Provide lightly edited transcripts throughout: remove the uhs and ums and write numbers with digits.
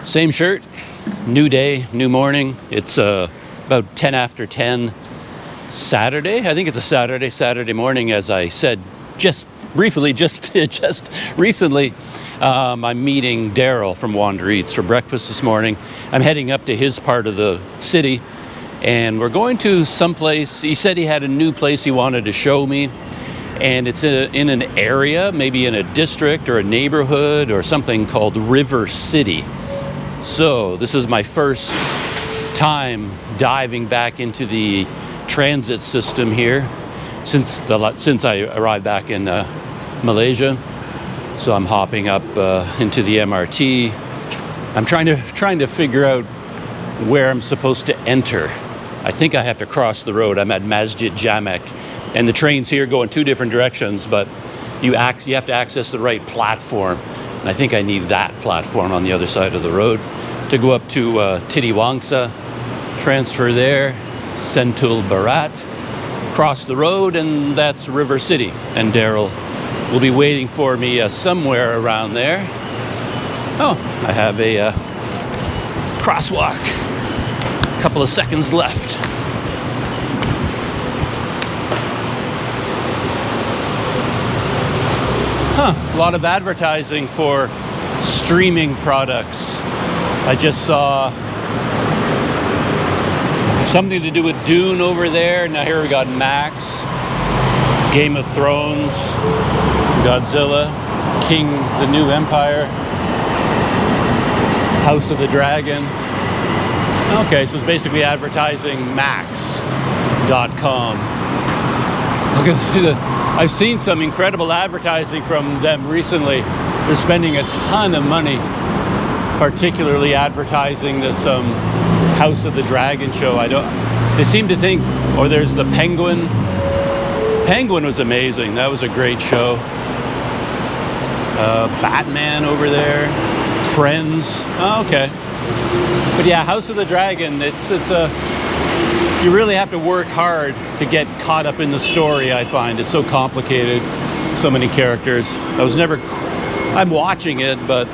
Same shirt, new day, new morning. It's about 10 after 10 Saturday. I think it's a Saturday morning, as I said just briefly, just recently. I'm meeting Daryl from WanderEats for breakfast this morning. I'm heading up to his part of the city, and we're going to someplace. He said he had a new place he wanted to show me, and it's in an area, maybe in a district or a neighborhood or something called Rivercity. So this is my first time diving back into the transit system here since I arrived back in Malaysia. So I'm hopping up into the MRT. I'm trying to figure out where I'm supposed to enter. I think I have to cross the road. I'm at Masjid Jamek, and the trains here go in two different directions, but you have to access the right platform. And I think I need that platform on the other side of the road to go up to Titiwangsa, transfer there, Sentul Barat, cross the road, and that's Rivercity. And Daryl will be waiting for me somewhere around there. Oh, I have a crosswalk. A couple of seconds left. A lot of advertising for streaming products. I just saw something to do with Dune over there. Now here we got Max, Game of Thrones, Godzilla, King, the New Empire, House of the Dragon. Okay, so it's basically advertising Max.com. Look at I've seen some incredible advertising from them recently. They're spending a ton of money, particularly advertising this House of the Dragon show. They seem to think, or there's the Penguin. Penguin was amazing. That was a great show. Batman over there. Friends. Oh, okay. But yeah, House of the Dragon, you really have to work hard to get caught up in the story, I find. It's so complicated, so many characters. I'm watching it, but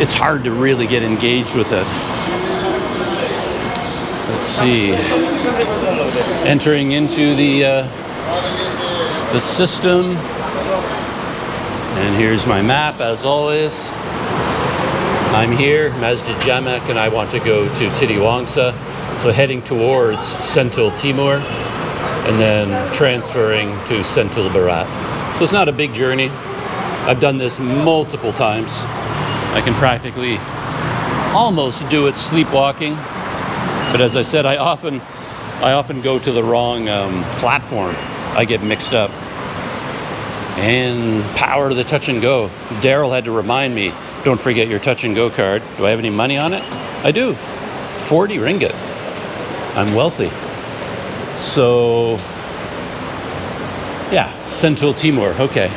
it's hard to really get engaged with it. Let's see. Entering into the system. And here's my map, as always. I'm here, Masjid Jamek, and I want to go to Titiwangsa. So heading towards Sentul Timur and then transferring to Sentul Barat. So it's not a big journey. I've done this multiple times. I can practically almost do it sleepwalking. But as I said, I often go to the wrong platform. I get mixed up. And power to the touch and go. Daryl had to remind me, don't forget your touch and go card. Do I have any money on it? I do. 40 ringgit. I'm wealthy. So, yeah, Sentul Timur. Okay.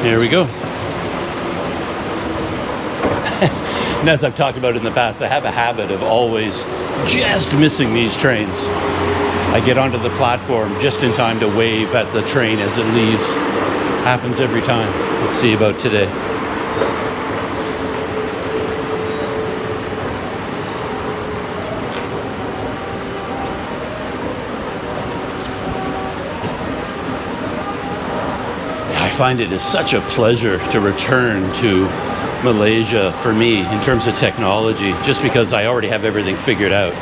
Here we go. And as I've talked about in the past, I have a habit of always just missing these trains. I get onto the platform just in time to wave at the train as it leaves. Happens every time. Let's see about today. I find it is such a pleasure to return to Malaysia for me in terms of technology, just because I already have everything figured out.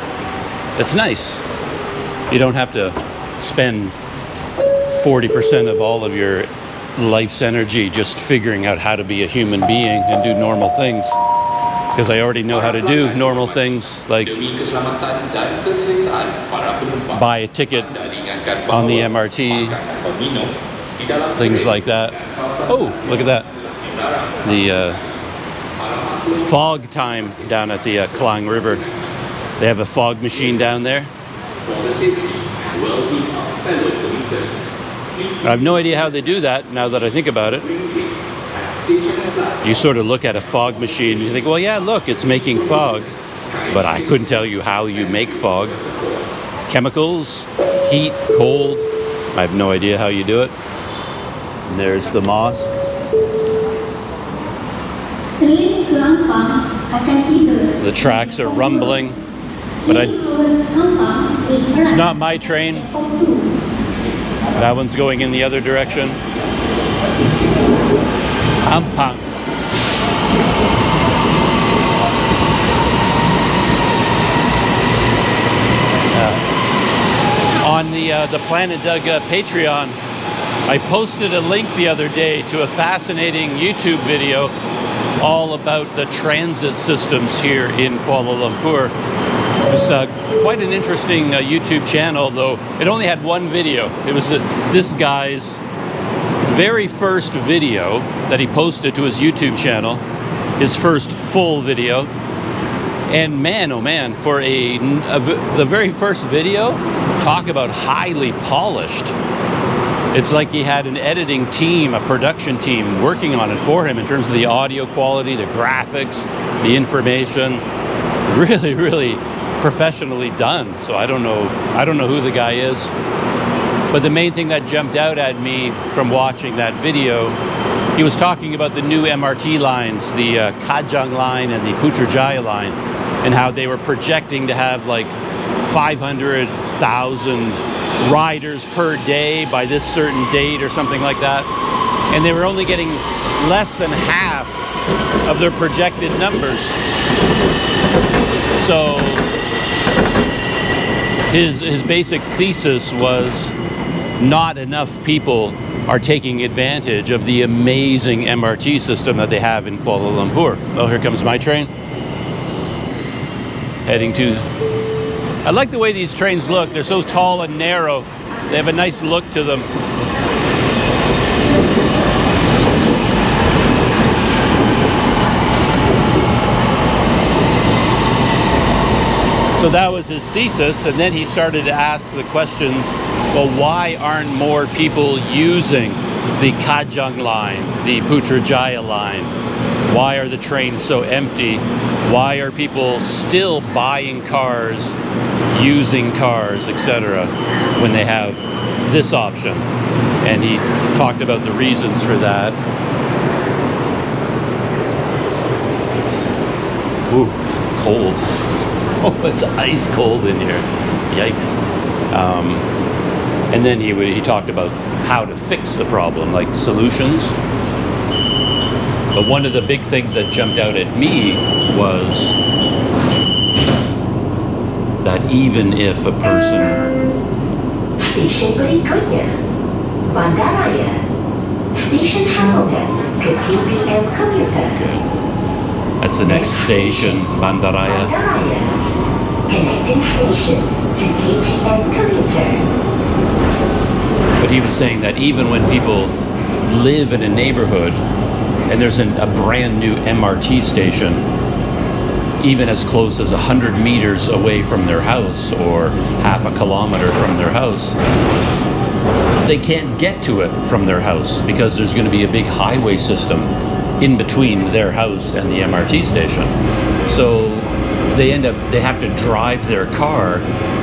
It's nice. You don't have to spend 40% of all of your life's energy just figuring out how to be a human being and do normal things, because I already know how to do normal things like buy a ticket on the MRT, things like that. Oh, look at that. The fog time down at the Klang River. They have a fog machine down there. I have no idea how they do that now that I think about it. You sort of look at a fog machine and you think, well, yeah, look, it's making fog. But I couldn't tell you how you make fog. Chemicals, heat, cold. I have no idea how you do it. And there's the mosque. Train ke Ampang akan tiba. The tracks are rumbling, but it's not my train. That one's going in the other direction. Ampang. On the Planet Doug Patreon, I posted a link the other day to a fascinating YouTube video all about the transit systems here in Kuala Lumpur. It was quite an interesting YouTube channel, though it only had one video. It was this guy's very first video that he posted to his YouTube channel, his first full video. And man, oh man, for the very first video, talk about highly polished. It's like he had an editing team, a production team working on it for him in terms of the audio quality, the graphics, the information. Really, really professionally done. So I don't know who the guy is. But the main thing that jumped out at me from watching that video, he was talking about the new MRT lines, the Kajang line and the Putrajaya line, and how they were projecting to have like 500,000 riders per day by this certain date or something like that. And they were only getting less than half of their projected numbers. So his basic thesis was not enough people are taking advantage of the amazing MRT system that they have in Kuala Lumpur. Oh, here comes my train. Heading to... I like the way these trains look. They're so tall and narrow. They have a nice look to them. So that was his thesis, and then he started to ask the questions, well, why aren't more people using the Kajang line, the Putrajaya line? Why are the trains so empty? Why are people still buying cars, using cars, etc., when they have this option? And he talked about the reasons for that. Ooh, cold. Oh, it's ice cold in here. Yikes. And then he talked about how to fix the problem, like solutions. But one of the big things that jumped out at me was that even if a person... Station berikutnya, Bandaraya. Station Hamilton ke KPM Commuter. Okay. That's the next station, Bandaraya. Bandaraya. Connecting station to KTM Commuter. But he was saying that even when people live in a neighborhood and there's a brand new MRT station, even as close as 100 meters away from their house or half a kilometer from their house, they can't get to it from their house because there's going to be a big highway system in between their house and the MRT station. So they have to drive their car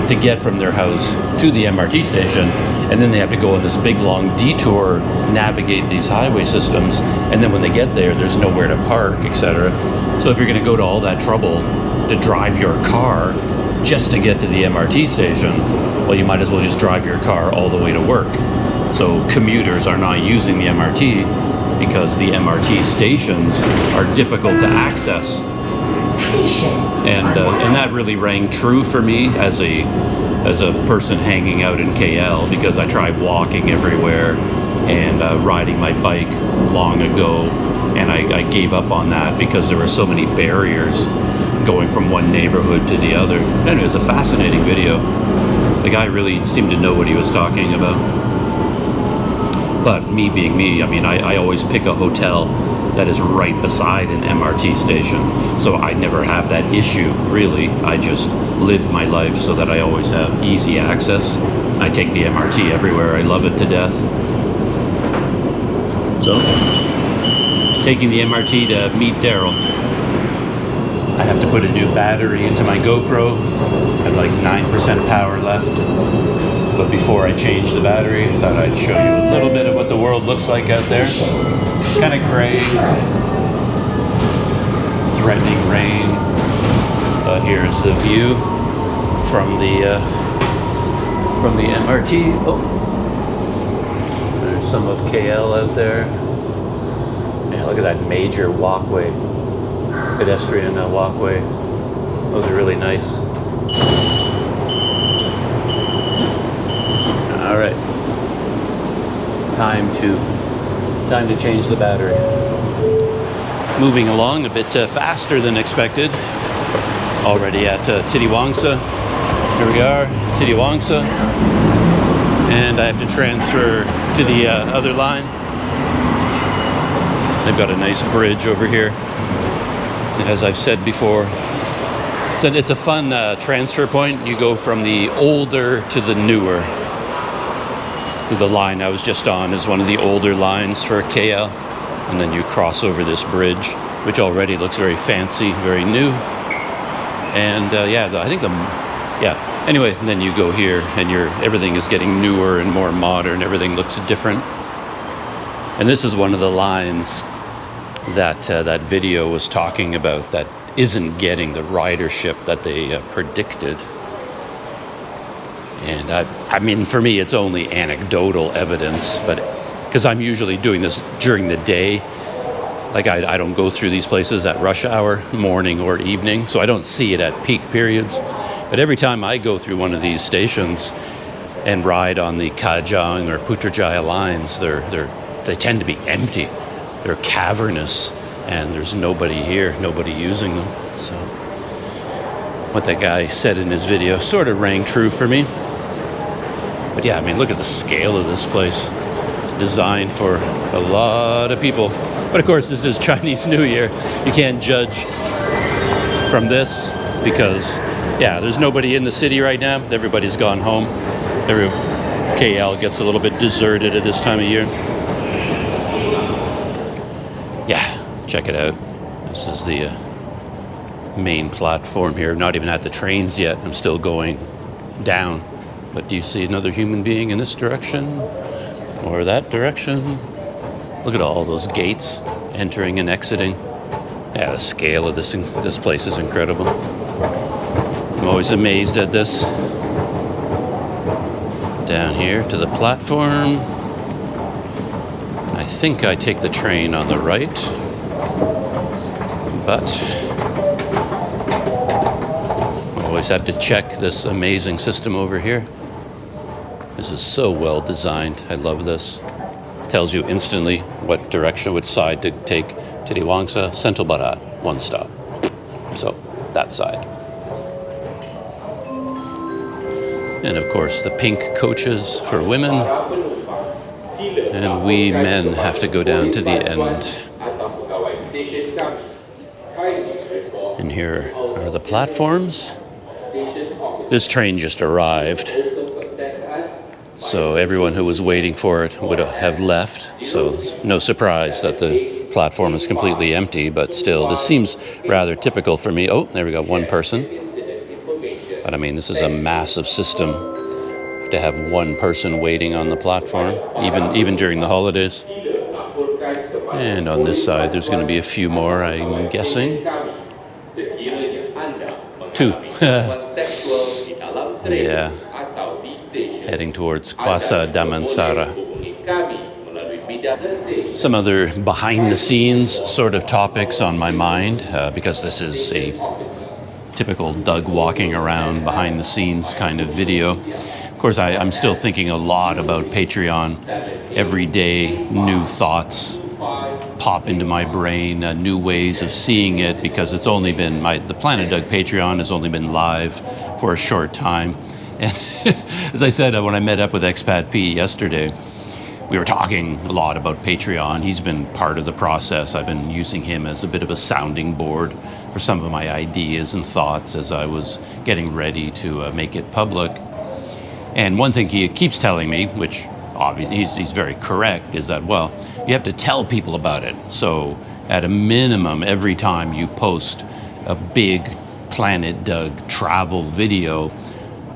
to get from their house to the MRT station, and then they have to go on this big long detour, navigate these highway systems, and then when they get there, there's nowhere to park, etc. So if you're going to go to all that trouble to drive your car just to get to the MRT station, well, you might as well just drive your car all the way to work. So commuters are not using the MRT because the MRT stations are difficult to access. And that really rang true for me as a person hanging out in KL, because I tried walking everywhere and riding my bike long ago, and I gave up on that because there were so many barriers going from one neighborhood to the other. And it was a fascinating video. The guy really seemed to know what he was talking about. But me being me, I mean, I always pick a hotel that is right beside an MRT station. So I never have that issue, really. I just live my life so that I always have easy access. I take the MRT everywhere. I love it to death. So, taking the MRT to meet Daryl. I have to put a new battery into my GoPro. I have like 9% power left. But before I change the battery, I thought I'd show you a little bit of what the world looks like out there. It's kind of gray. here's the view from the MRT. Oh, there's some of KL out there. Yeah, look at that major walkway, pedestrian walkway. Those are really nice. All right, time to change the battery. Moving along a bit faster than expected. Already at Titiwangsa. Here we are, Titiwangsa. And I have to transfer to the other line. They've got a nice bridge over here. As I've said before, it's a fun transfer point. You go from the older to the newer. The line I was just on is one of the older lines for KL. And then you cross over this bridge, which already looks very fancy, very new. And anyway, and then you go here and everything is getting newer and more modern. Everything looks different. And this is one of the lines that that video was talking about that isn't getting the ridership that they predicted. And I mean, for me, it's only anecdotal evidence, but because I'm usually doing this during the day. Like I don't go through these places at rush hour, morning or evening, so I don't see it at peak periods. But every time I go through one of these stations and ride on the Kajang or Putrajaya lines, they tend to be empty. They're cavernous, and there's nobody here, nobody using them. So what that guy said in his video sort of rang true for me. But yeah, I mean, look at the scale of this place. It's designed for a lot of people. But of course, this is Chinese New Year. You can't judge from this because, yeah, there's nobody in the city right now. Everybody's gone home. KL gets a little bit deserted at this time of year. Yeah, check it out. This is the main platform here. Not even at the trains yet. I'm still going down. But do you see another human being in this direction? Or that direction? Look at all those gates entering and exiting. Yeah, the scale of this place is incredible. I'm always amazed at this. Down here to the platform. I think I take the train on the right. But I always have to check this amazing system over here. This is so well designed. I love this. Tells you instantly what direction, which side to take. Titiwangsa, Sentul Barat, one stop. So, that side. And of course, the pink coaches for women. And we men have to go down to the end. And here are the platforms. This train just arrived. So everyone who was waiting for it would have left. So no surprise that the platform is completely empty, but still, this seems rather typical for me. Oh, there we go, one person. But I mean, this is a massive system to have one person waiting on the platform, even during the holidays. And on this side, there's going to be a few more, I'm guessing. Two. Yeah. Heading towards Kwasa Damansara. Some other behind-the-scenes sort of topics on my mind, because this is a typical Doug walking around behind-the-scenes kind of video. Of course, I'm still thinking a lot about Patreon. Every day, new thoughts pop into my brain, new ways of seeing it, because it's only been, the Planet Doug Patreon has only been live for a short time. And as I said, when I met up with Expat P yesterday, we were talking a lot about Patreon. He's been part of the process. I've been using him as a bit of a sounding board for some of my ideas and thoughts as I was getting ready to make it public. And one thing he keeps telling me, which obviously he's very correct, is that, well, you have to tell people about it. So at a minimum, every time you post a big Planet Doug travel video,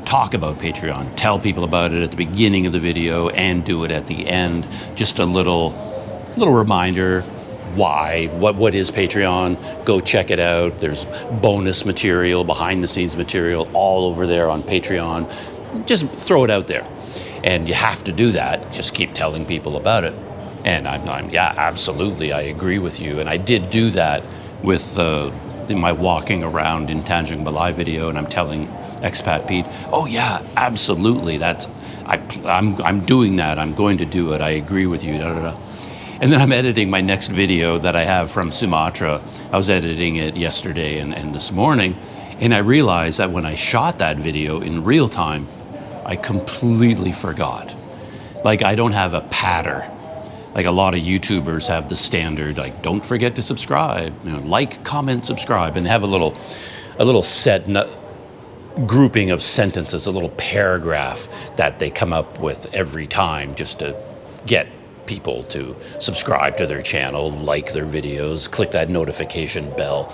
talk about Patreon, tell people about it at the beginning of the video and do it at the end. Just a little reminder, why, what is Patreon. Go check it out. There's bonus material, behind the scenes material all over there on Patreon. Just throw it out there. And you have to do that. Just keep telling people about it. And I'm yeah, absolutely, I agree with you. And I did do that with my walking around in Tanjung Balai video, and I'm telling Expat Pete, oh yeah, absolutely, I'm doing that, I'm going to do it, I agree with you, da, da, da. And then I'm editing my next video that I have from Sumatra. I was editing it yesterday and this morning, and I realized that when I shot that video in real time, I completely forgot. Like, I don't have a patter. Like a lot of YouTubers have the standard, like, don't forget to subscribe, like, comment, subscribe, and they have a little set grouping of sentences, a little paragraph that they come up with every time just to get people to subscribe to their channel, like their videos, click that notification bell,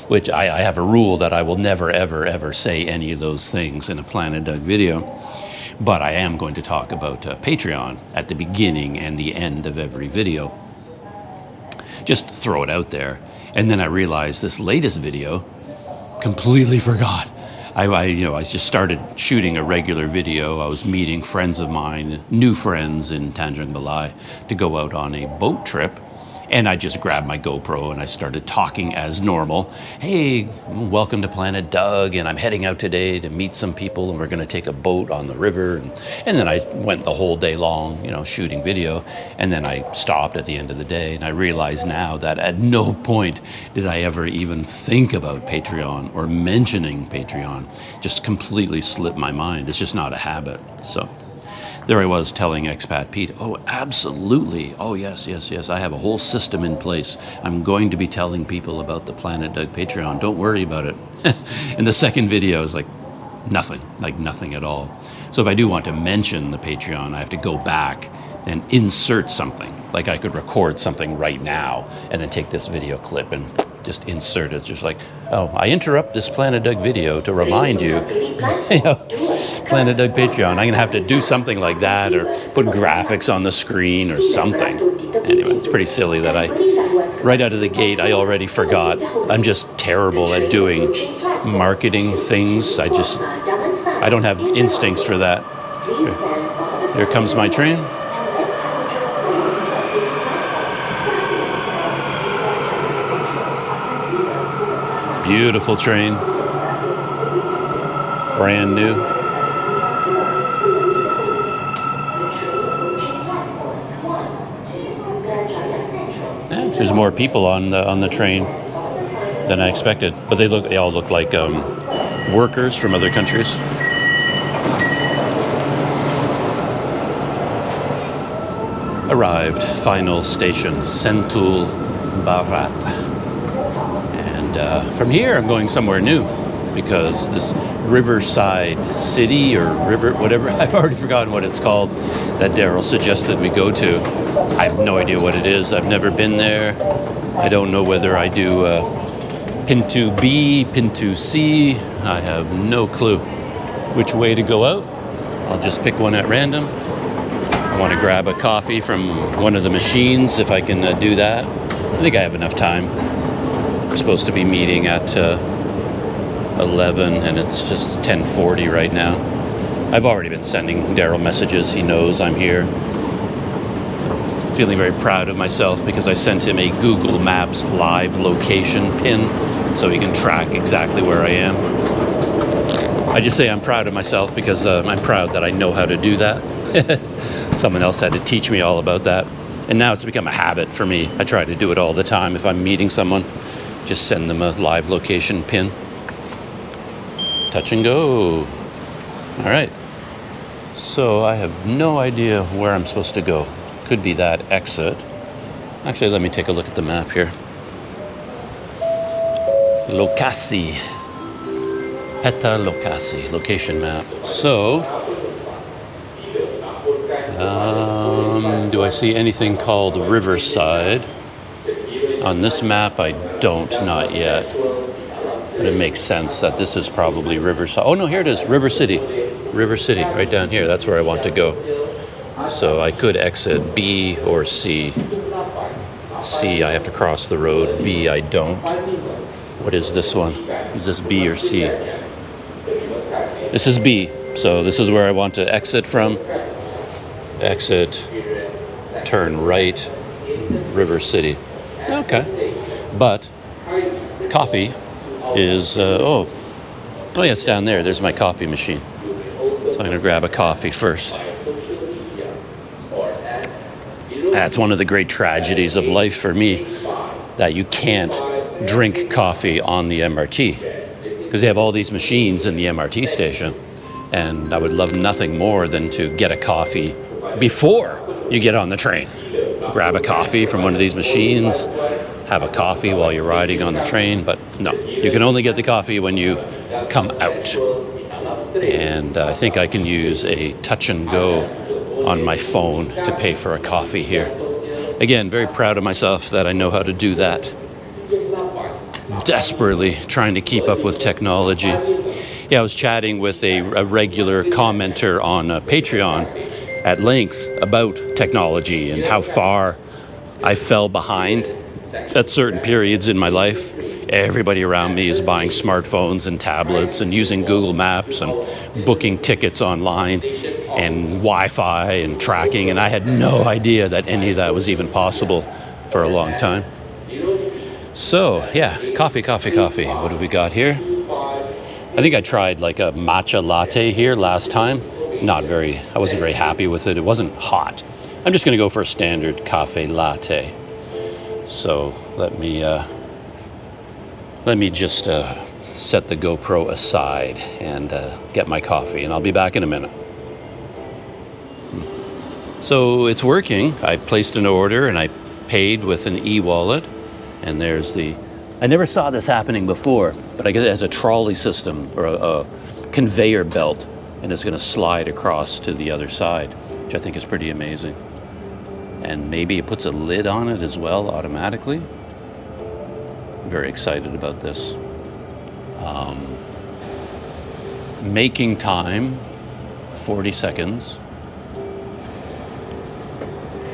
which I have a rule that I will never, ever, ever say any of those things in a Planet Doug video. But I am going to talk about Patreon at the beginning and the end of every video. Just throw it out there. And then I realized this latest video, completely forgot. I just started shooting a regular video. I was meeting friends of mine, new friends in Tanjung Balai, to go out on a boat trip. And I just grabbed my GoPro and I started talking as normal. Hey, welcome to Planet Doug, and I'm heading out today to meet some people, and we're going to take a boat on the river. And then I went the whole day long, shooting video. And then I stopped at the end of the day, and I realize now that at no point did I ever even think about Patreon or mentioning Patreon. Just completely slipped my mind. It's just not a habit. So there I was telling Expat Pete, oh, absolutely. Oh, yes. I have a whole system in place. I'm going to be telling people about the Planet Doug Patreon. Don't worry about it. And the second video is like nothing at all. So if I do want to mention the Patreon, I have to go back and insert something. Like I could record something right now and then take this video clip and just insert it. Just like, oh, I interrupt this Planet Doug video to remind you, Planet Doug Patreon. I'm going to have to do something like that, or put graphics on the screen or something. Anyway, it's pretty silly that right out of the gate, I already forgot. I'm just terrible at doing marketing things. I don't have instincts for that. Here comes my train. Beautiful train. Brand new. Yeah, there's more people on the train than I expected, but they all look like workers from other countries. Arrived, final station, Sentul Barat. And from here, I'm going somewhere new, because this Riverside City or river, whatever, I've already forgotten what it's called, that Daryl suggested we go to. I have no idea what it is. I've never been there. I don't know whether I do Pintu B, Pintu C. I have no clue which way to go out. I'll just pick one at random. I want to grab a coffee from one of the machines if I can do that. I think I have enough time. We're supposed to be meeting at 11, and it's just 10:40 right now. I've already been sending Daryl messages. He knows I'm here. Feeling very proud of myself because I sent him a Google Maps live location pin so he can track exactly where I am. I just say I'm proud of myself because I'm proud that I know how to do that. Someone else had to teach me all about that. And now it's become a habit for me. I try to do it all the time. If I'm meeting someone, just send them a live location pin. Touch and go. All right. So I have no idea where I'm supposed to go. Could be that exit. Actually, let me take a look at the map here. Lokasi. Peta Lokasi. Location map. So, do I see anything called Riverside? On this map, I don't, not yet. But it makes sense that this is probably Riverside. Oh no, here it is, Rivercity. Rivercity, right down here. That's where I want to go. So I could exit B or C. C, I have to cross the road. B, I don't. What is this one? Is this B or C? This is B. So this is where I want to exit from. Exit, turn right, Rivercity. Okay. But coffee is, oh yeah, it's down there. There's my coffee machine. So I'm going to grab a coffee first. That's one of the great tragedies of life for me, that you can't drink coffee on the MRT, because they have all these machines in the MRT station, and I would love nothing more than to get a coffee before you get on the train. Grab a coffee from one of these machines, have a coffee while you're riding on the train, but no, you can only get the coffee when you come out. And I think I can use a touch and go on my phone to pay for a coffee here. Again, very proud of myself that I know how to do that. Desperately trying to keep up with technology. Yeah, I was chatting with a regular commenter on Patreon at length about technology and how far I fell behind at certain periods in my life. Everybody around me is buying smartphones and tablets and using Google Maps and booking tickets online and Wi-Fi and tracking, and I had no idea that any of that was even possible for a long time. So, yeah, coffee. What have we got here? I think I tried like a matcha latte here last time. I wasn't very happy with it. It wasn't hot. I'm just going to go for a standard cafe latte. So let me just set the GoPro aside and get my coffee, and I'll be back in a minute. So it's working. I placed an order and I paid with an eWallet, and there's I never saw this happening before, but I guess it has a trolley system or a conveyor belt, and it's going to slide across to the other side, which I think is pretty amazing. And maybe it puts a lid on it as well automatically. I'm very excited about this. Making time, 40 seconds.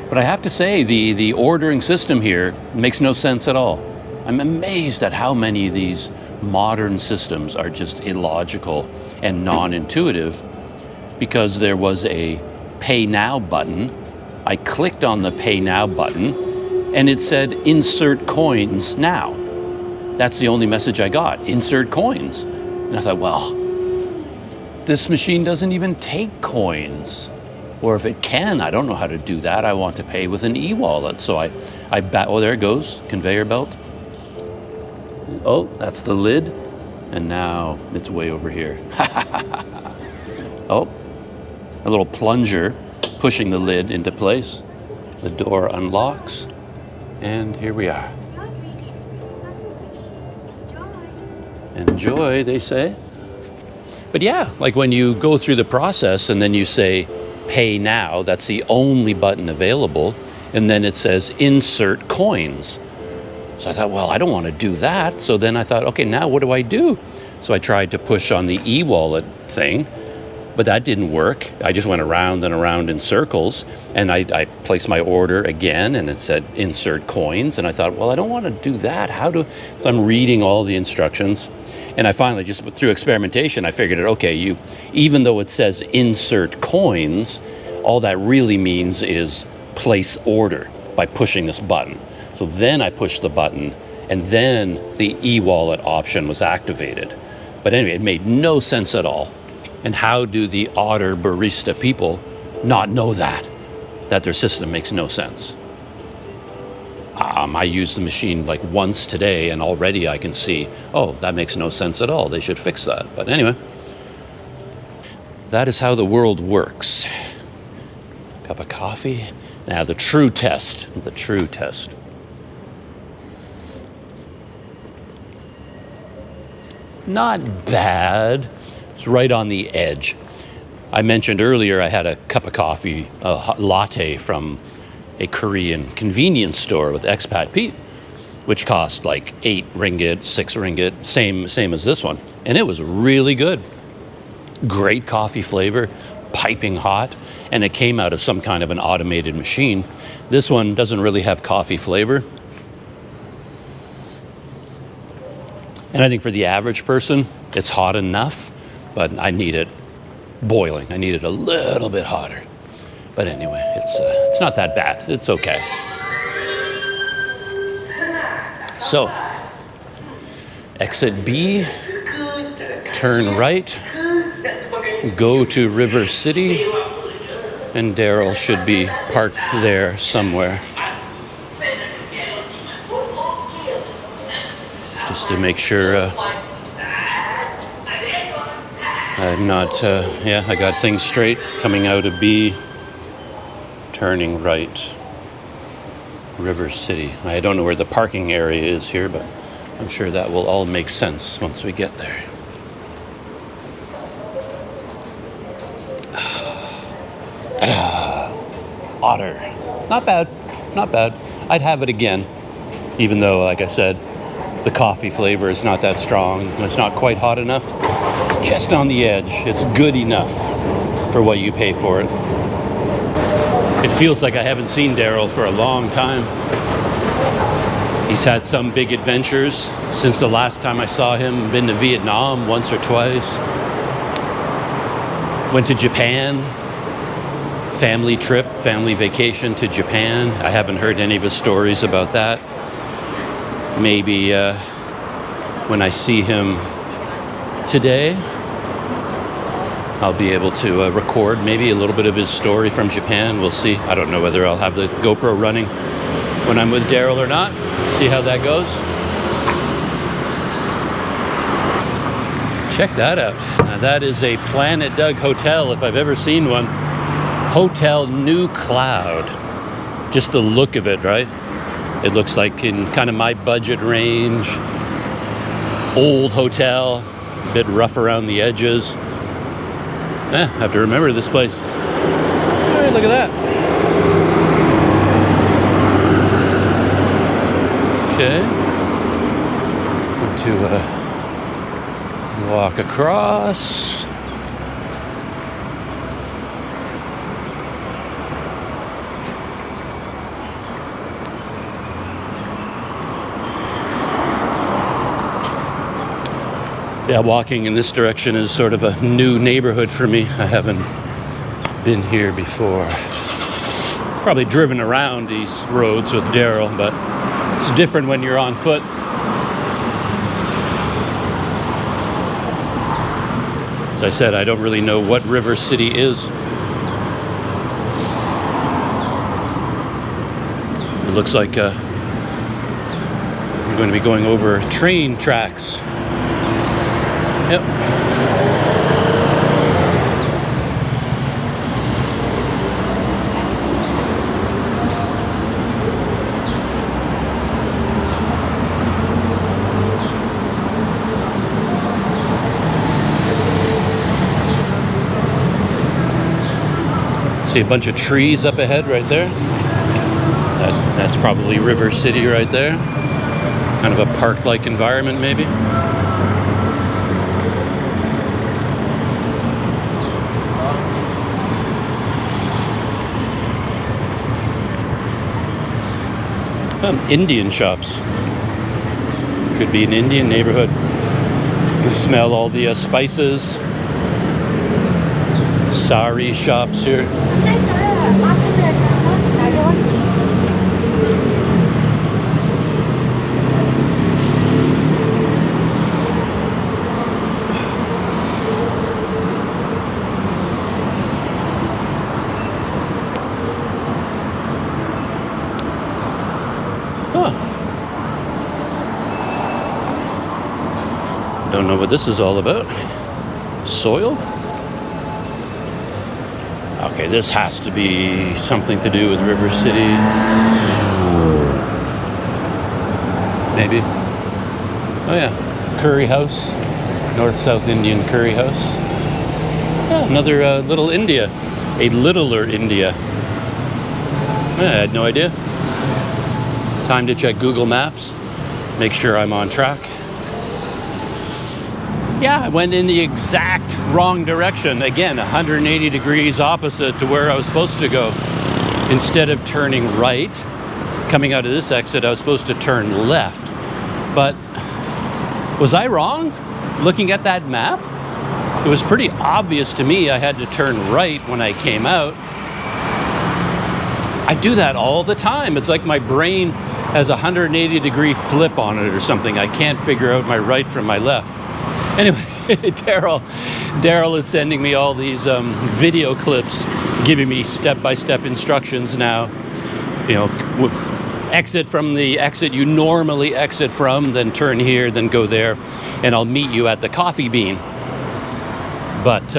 But I have to say, the ordering system here makes no sense at all. I'm amazed at how many of these modern systems are just illogical and non-intuitive, because there was a Pay Now button. I clicked on the Pay Now button and it said insert coins now. That's the only message I got, insert coins. And I thought, well, this machine doesn't even take coins. Or if it can, I don't know how to do that. I want to pay with an eWallet. So oh, there it goes, conveyor belt. Oh, that's the lid. And now it's way over here. Oh, a little plunger pushing the lid into place. The door unlocks, and here we are. Enjoy, they say. But yeah, like when you go through the process and then you say pay now, that's the only button available, and then it says insert coins. So I thought, well, I don't want to do that. So then I thought, okay, now what do I do? So I tried to push on the eWallet thing, but that didn't work. I just went around and around in circles, and I placed my order again, and it said insert coins, and I thought, well, I don't want to do that. So I'm reading all the instructions, and I finally, just through experimentation, I figured it, okay, even though it says insert coins, all that really means is place order by pushing this button. So then I pushed the button, and then the eWallet option was activated. But anyway, it made no sense at all. And how do the Otter Barista people not know that their system makes no sense? I used the machine like once today, and already I can see, oh, that makes no sense at all. They should fix that. But anyway, that is how the world works. Cup of coffee. Now the true test. Not bad. It's right on the edge. I mentioned earlier I had a cup of coffee, a hot latte from a Korean convenience store with expat Pete, which cost like 8 ringgit, 6 ringgit, same as this one. And it was really good. Great coffee flavor, piping hot, and it came out of some kind of an automated machine. This one doesn't really have coffee flavor, And I think for the average person, it's hot enough, but I need it boiling. I need it a little bit hotter. But anyway, it's not that bad. It's okay. So, exit B, turn right, go to Rivercity, and Daryl should be parked there somewhere. Just to make sure I'm not, I got things straight. Coming out of B, turning right. Rivercity. I don't know where the parking area is here, but I'm sure that will all make sense once we get there. Otter. Not bad. Not bad. I'd have it again, even though, like I said, the coffee flavor is not that strong. It's not quite hot enough. It's just on the edge. It's good enough for what you pay for it. It feels like I haven't seen Daryl for a long time. He's had some big adventures since the last time I saw him. Been to Vietnam once or twice. Went to Japan. Family trip, family vacation to Japan. I haven't heard any of his stories about that. Maybe when I see him today, I'll be able to record maybe a little bit of his story from Japan. We'll see. I don't know whether I'll have the GoPro running when I'm with Daryl or not. See how that goes. Check that out. Now that is a Planet Doug hotel if I've ever seen one. Hotel New Cloud. Just the look of it, right? It looks like in kind of my budget range. Old hotel, a bit rough around the edges. I have to remember this place. Hey, look at that. Okay. To walk across. Yeah, walking in this direction is sort of a new neighborhood for me. I haven't been here before. Probably driven around these roads with Daryl, but it's different when you're on foot. As I said, I don't really know what Rivercity is. It looks like I'm going to be going over train tracks. Yep. See a bunch of trees up ahead right there. That's probably Rivercity right there. Kind of a park-like environment maybe. Indian shops. Could be an Indian neighborhood. You can smell all the spices. Sari shops here. Don't know what this is all about. Soil? Okay, this has to be something to do with Rivercity. Maybe. Oh yeah, Curry House. North-South Indian Curry House. Yeah, another little India. A littler India. I had no idea. Time to check Google Maps. Make sure I'm on track. Yeah, I went in the exact wrong direction. Again, 180 degrees opposite to where I was supposed to go. Instead of turning right, coming out of this exit, I was supposed to turn left. But Was I wrong looking at that map? It was pretty obvious to me I had to turn right when I came out. I do that all the time. It's like my brain has a 180-degree flip on it or something. I can't figure out my right from my left. Anyway, Daryl is sending me all these video clips, giving me step-by-step instructions now. You know, exit from the exit you normally exit from, then turn here, then go there, and I'll meet you at the Coffee Bean. But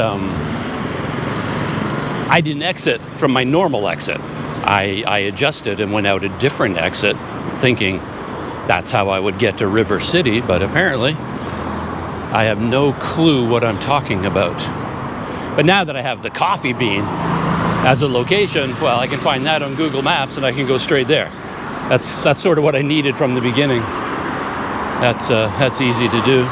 I didn't exit from my normal exit. I adjusted and went out a different exit, thinking that's how I would get to Rivercity, but apparently I have no clue what I'm talking about. But now that I have the Coffee Bean as a location, well, I can find that on Google Maps and I can go straight there. That's sort of what I needed from the beginning. That's easy to do.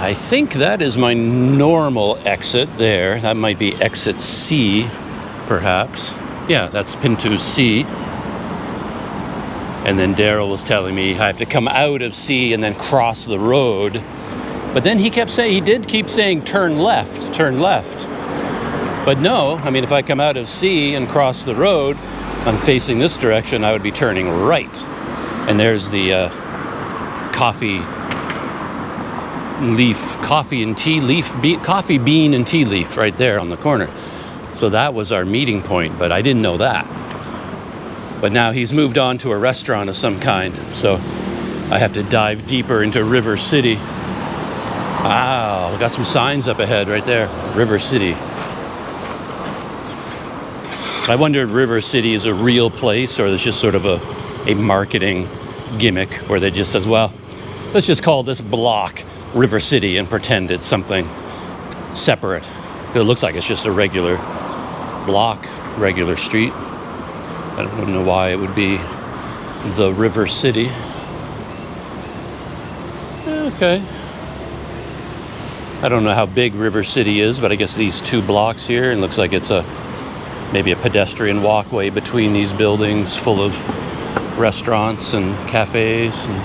I think that is my normal exit there. That might be exit C, perhaps. Yeah, that's Pinto C. And then Daryl was telling me I have to come out of C and then cross the road. But then he did keep saying turn left, turn left. But no, I mean, if I come out of C and cross the road, I'm facing this direction, I would be turning right. And there's the coffee bean and tea leaf right there on the corner. So that was our meeting point, but I didn't know that. But now he's moved on to a restaurant of some kind, so I have to dive deeper into Rivercity. Wow, got some signs up ahead right there, Rivercity. I wonder if Rivercity is a real place or it's just sort of a marketing gimmick where they just says, well, let's just call this block Rivercity and pretend it's something separate. It looks like it's just a regular block, regular street. I don't know why it would be the Rivercity. Okay. I don't know how big Rivercity is, but I guess these 2 blocks here, it looks like it's maybe a pedestrian walkway between these buildings full of restaurants and cafes. And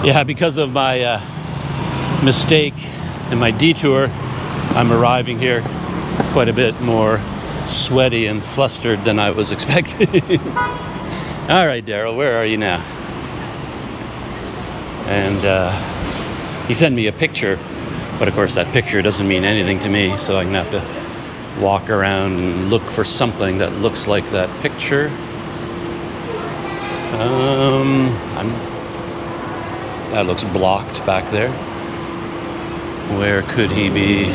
yeah, because of my mistake and my detour, I'm arriving here quite a bit more sweaty and flustered than I was expecting. All right, Daryl, where are you now? And he sent me a picture, but of course that picture doesn't mean anything to me, so I'm gonna have to walk around and look for something that looks like that picture. That looks blocked back there. Where could he be?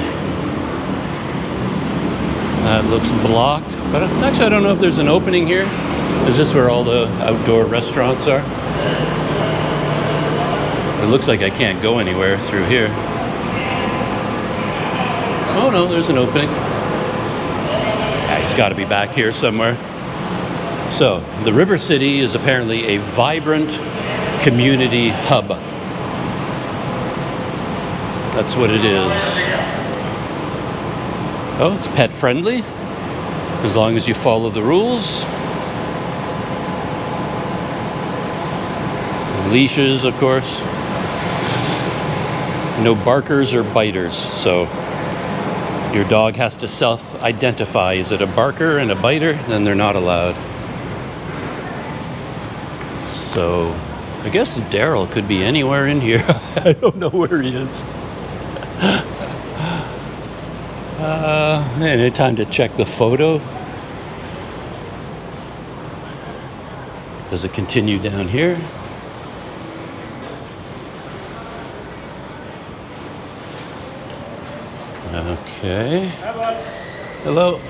That looks blocked, but actually I don't know if there's an opening here. Is this where all the outdoor restaurants are? It looks like I can't go anywhere through here. Oh no, there's an opening. Yeah, he's got to be back here somewhere. So, the Rivercity is apparently a vibrant community hub. That's what it is. Oh, it's pet friendly, as long as you follow the rules. Leashes, of course. No barkers or biters, so your dog has to self-identify. Is it a barker and a biter? Then they're not allowed. So I guess Daryl could be anywhere in here. I don't know where he is. Any time to check the photo? Does it continue down here? Okay. Hello.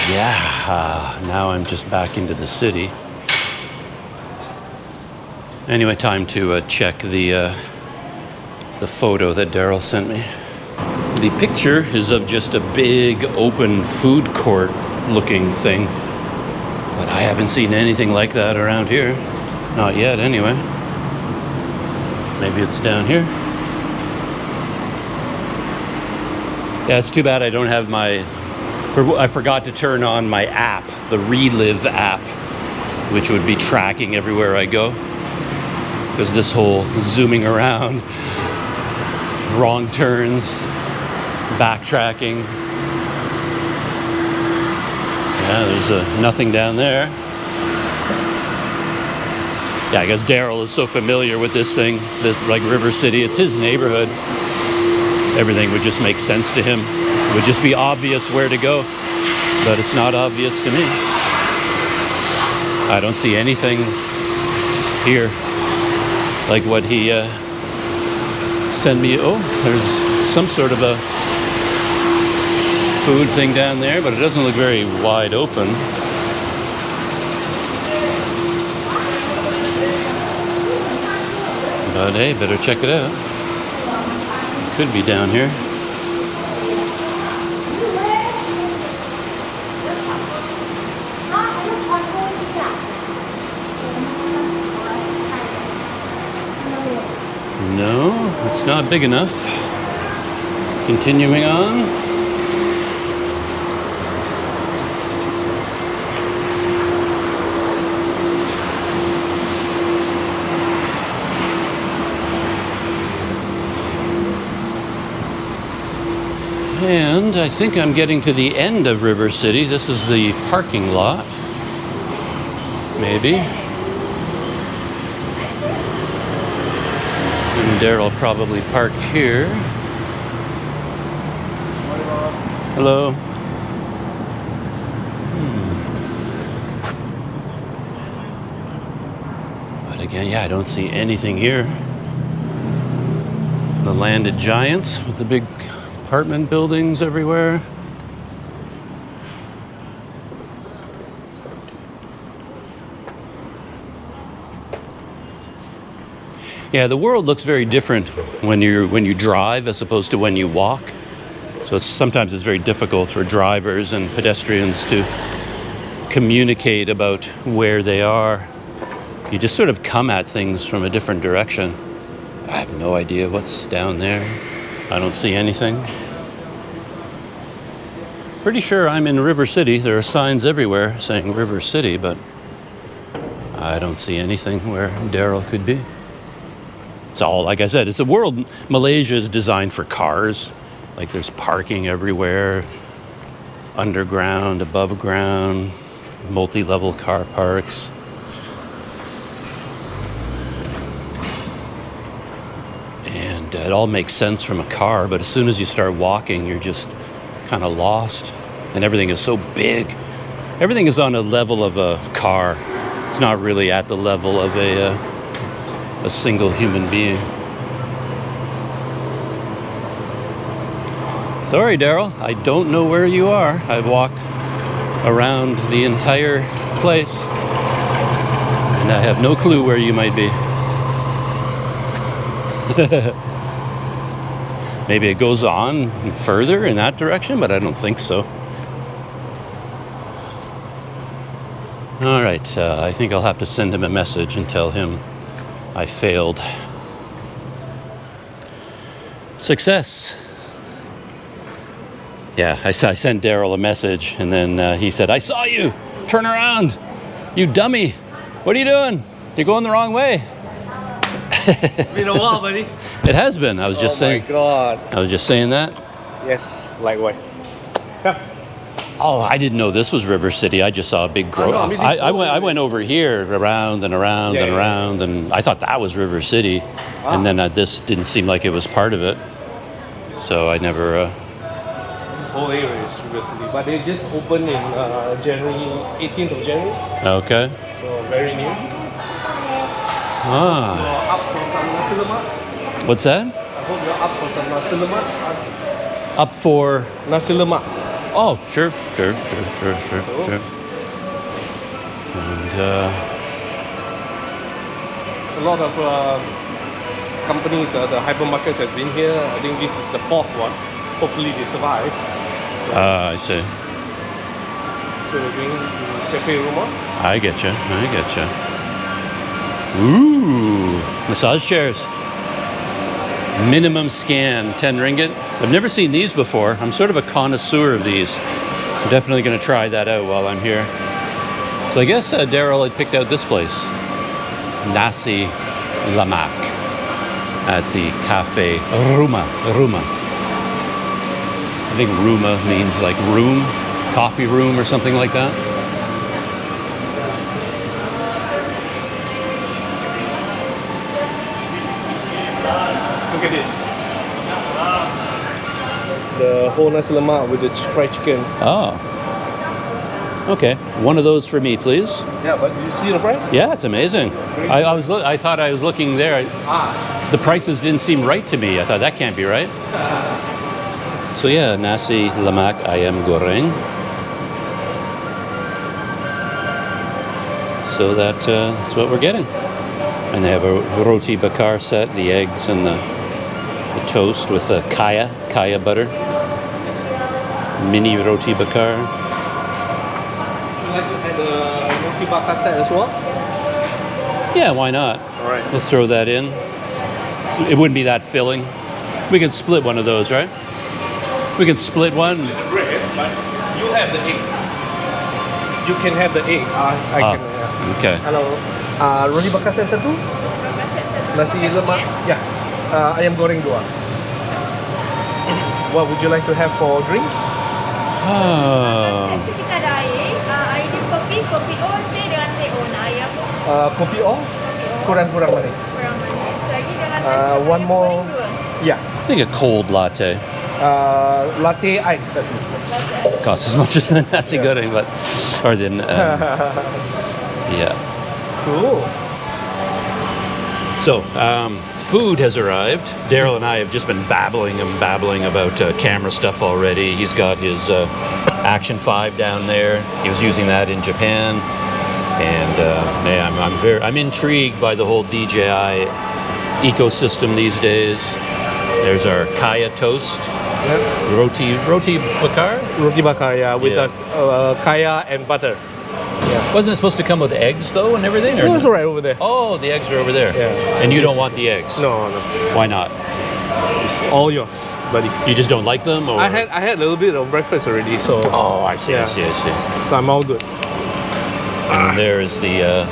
Yeah, now I'm just back into the city. Anyway, time to check the photo that Daryl sent me. The picture is of just a big open food court looking thing, but I haven't seen anything like that around here. Not yet, anyway. Maybe it's down here. Yeah, it's too bad I don't have my I forgot to turn on my app, the Relive app, which would be tracking everywhere I go. Because this whole zooming around, wrong turns, backtracking. Yeah, there's nothing down there. Yeah, I guess Daryl is so familiar with this thing, this like Rivercity. It's his neighborhood. Everything would just make sense to him. It would just be obvious where to go, but it's not obvious to me. I don't see anything here like what he sent me. Oh, there's some sort of a food thing down there, but it doesn't look very wide open. But hey, better check it out. Could be down here. No, it's not big enough. Continuing on. And I think I'm getting to the end of Rivercity. This is the parking lot. Maybe. And Daryl probably parked here. Hello. But again, yeah, I don't see anything here. The landed giants with the big apartment buildings everywhere. Yeah, the world looks very different when you drive as opposed to when you walk. So sometimes it's very difficult for drivers and pedestrians to communicate about where they are. You just sort of come at things from a different direction. I have no idea what's down there. I don't see anything. Pretty sure I'm in Rivercity. There are signs everywhere saying Rivercity, but I don't see anything where Daryl could be. It's all, like I said, it's a world. Malaysia is designed for cars. Like there's parking everywhere, underground, above ground, multi-level car parks. And it all makes sense from a car, but as soon as you start walking, you're just kind of lost, and everything is so big. Everything is on a level of a car. It's not really at the level of a single human being. Sorry, Daryl, I don't know where you are. I've walked around the entire place, and I have no clue where you might be. Maybe it goes on further in that direction, but I don't think so. All right, I think I'll have to send him a message and tell him I failed. Success. Yeah, I sent Daryl a message, and then he said, "I saw you! Turn around! You dummy! What are you doing? You're going the wrong way." It's been a while, buddy. It has been. I was just saying. Oh my God. I was just saying that. Yes, likewise. Oh, I didn't know this was Rivercity. I just saw a big growth. I went over here around and around and around, and I thought that was Rivercity, and then this didn't seem like it was part of it, so I never. This whole area is Rivercity, but they just opened in January, 18th of January. Okay. So very new. Ah. You're up for some Nasi Lemak? What's that? I hope you're up for some Nasi Lemak. Up for Nasi Lemak. Oh, sure. And a lot of companies, the hypermarkets has been here. I think this is the fourth one. Hopefully they survive. So, I see. So we're going to Cafe Roma. I get you. Ooh, massage chairs. Minimum scan, 10 ringgit. I've never seen these before. I'm sort of a connoisseur of these. I'm definitely going to try that out while I'm here. So I guess Daryl had picked out this place, Nasi Lemak, at the Cafe Ruma. I think Ruma means like room, coffee room or something like that. Look at this. The whole Nasi Lemak with the fried chicken. Oh. Okay, one of those for me, please. Yeah, but you see the price? Yeah, it's amazing. I thought I was looking there. The prices didn't seem right to me. I thought that can't be right. So yeah, Nasi Lemak ayam goreng. So that's what we're getting. And they have a roti bakar set, the eggs and the toast with the kaya butter. Mini roti bakar. Would you like to add the roti bakar set as well? Yeah, why not? All right. We'll throw that in. So it wouldn't be that filling. We could split one of those, right? We can split one. The bread, but you have the egg. You can have the egg. I can. Yeah. Okay. Hello. Roti bakar set satu. Nasi lemak. Yeah. Ayam goreng dua. What would you like to have for drinks? Oh. Itu kita ada air dia kopi O teh dengan teh O nah ayam Kopi O. Kurang manis. kurang manis lagi dengan One more. Yeah. I think a cold latte Latte ice satu. costs as much as the nasi goreng, but or then yeah. Cool. So food has arrived. Daryl and I have just been babbling about camera stuff already. He's got his Action 5 down there. He was using that in Japan, and yeah, I'm intrigued by the whole DJI ecosystem these days. There's our kaya toast, roti bakar. Roti bakar, yeah, with Yeah. kaya and butter. Wasn't it supposed to come with eggs though and everything? Or It was right over there. Oh, the eggs are over there. Yeah. And you don't want the eggs? No. Why not? It's all yours, buddy. You just don't like them, or? I had a little bit of breakfast already, so Oh, I see. Yeah. I see. so I'm all good. And there is the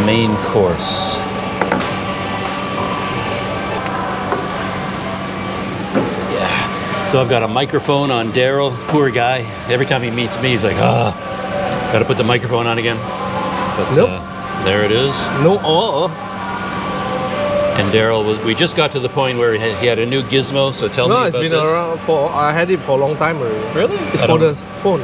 main course. So I've got a microphone on Daryl, poor guy. Every time he meets me, he's like, gotta put the microphone on again. But Nope. there it is. No, And Daryl, we just got to the point where he had a new gizmo, so tell me no, about it's been this. around I had it for a long time already. Really? It's I for don't- the phone.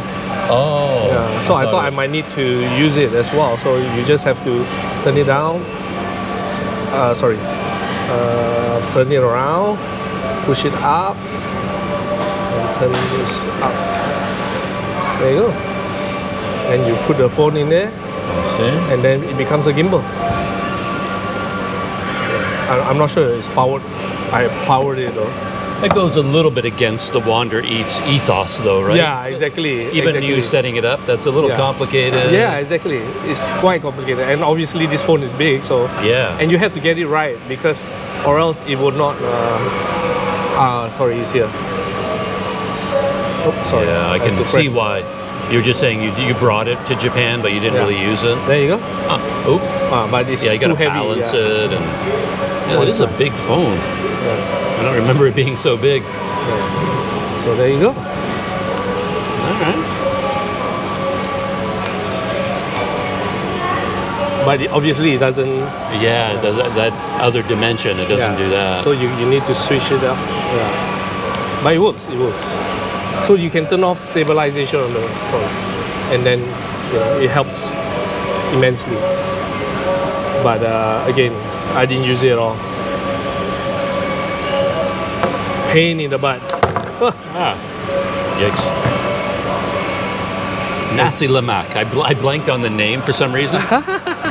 Oh. Yeah, so I thought I might need to use it as well. So you just have to turn it down. Turn it around, push it up, and turn this up. There you go. And you put the phone in there, See? and then it becomes a gimbal. I'm not sure it's powered. I powered it though. That goes a little bit against the WanderEats ethos, though, right? Yeah, exactly. Even exactly. you setting it up, that's a little Yeah. complicated. Yeah, exactly. It's quite complicated, and obviously this phone is big, so Yeah. and you have to get it right because, or else it would not. Sorry, it's here. Oh, sorry. Yeah, I can have to see press. why. You were just saying you brought it to Japan, but you didn't Yeah. really use it. There you go. Oh, But it's yeah, you got too to heavy. balance yeah. it, and yeah, it is a big phone. Yeah. I don't remember it being so big. So there you go. All right. But obviously it doesn't. Yeah, that other dimension, it doesn't yeah. do that. So you need to switch it up. Yeah. But it works. It works. So you can turn off stabilization on the phone, and then it helps immensely. But again, I didn't use it at all. Pain in the butt. Yikes. Nasi Lemak. I blanked on the name for some reason.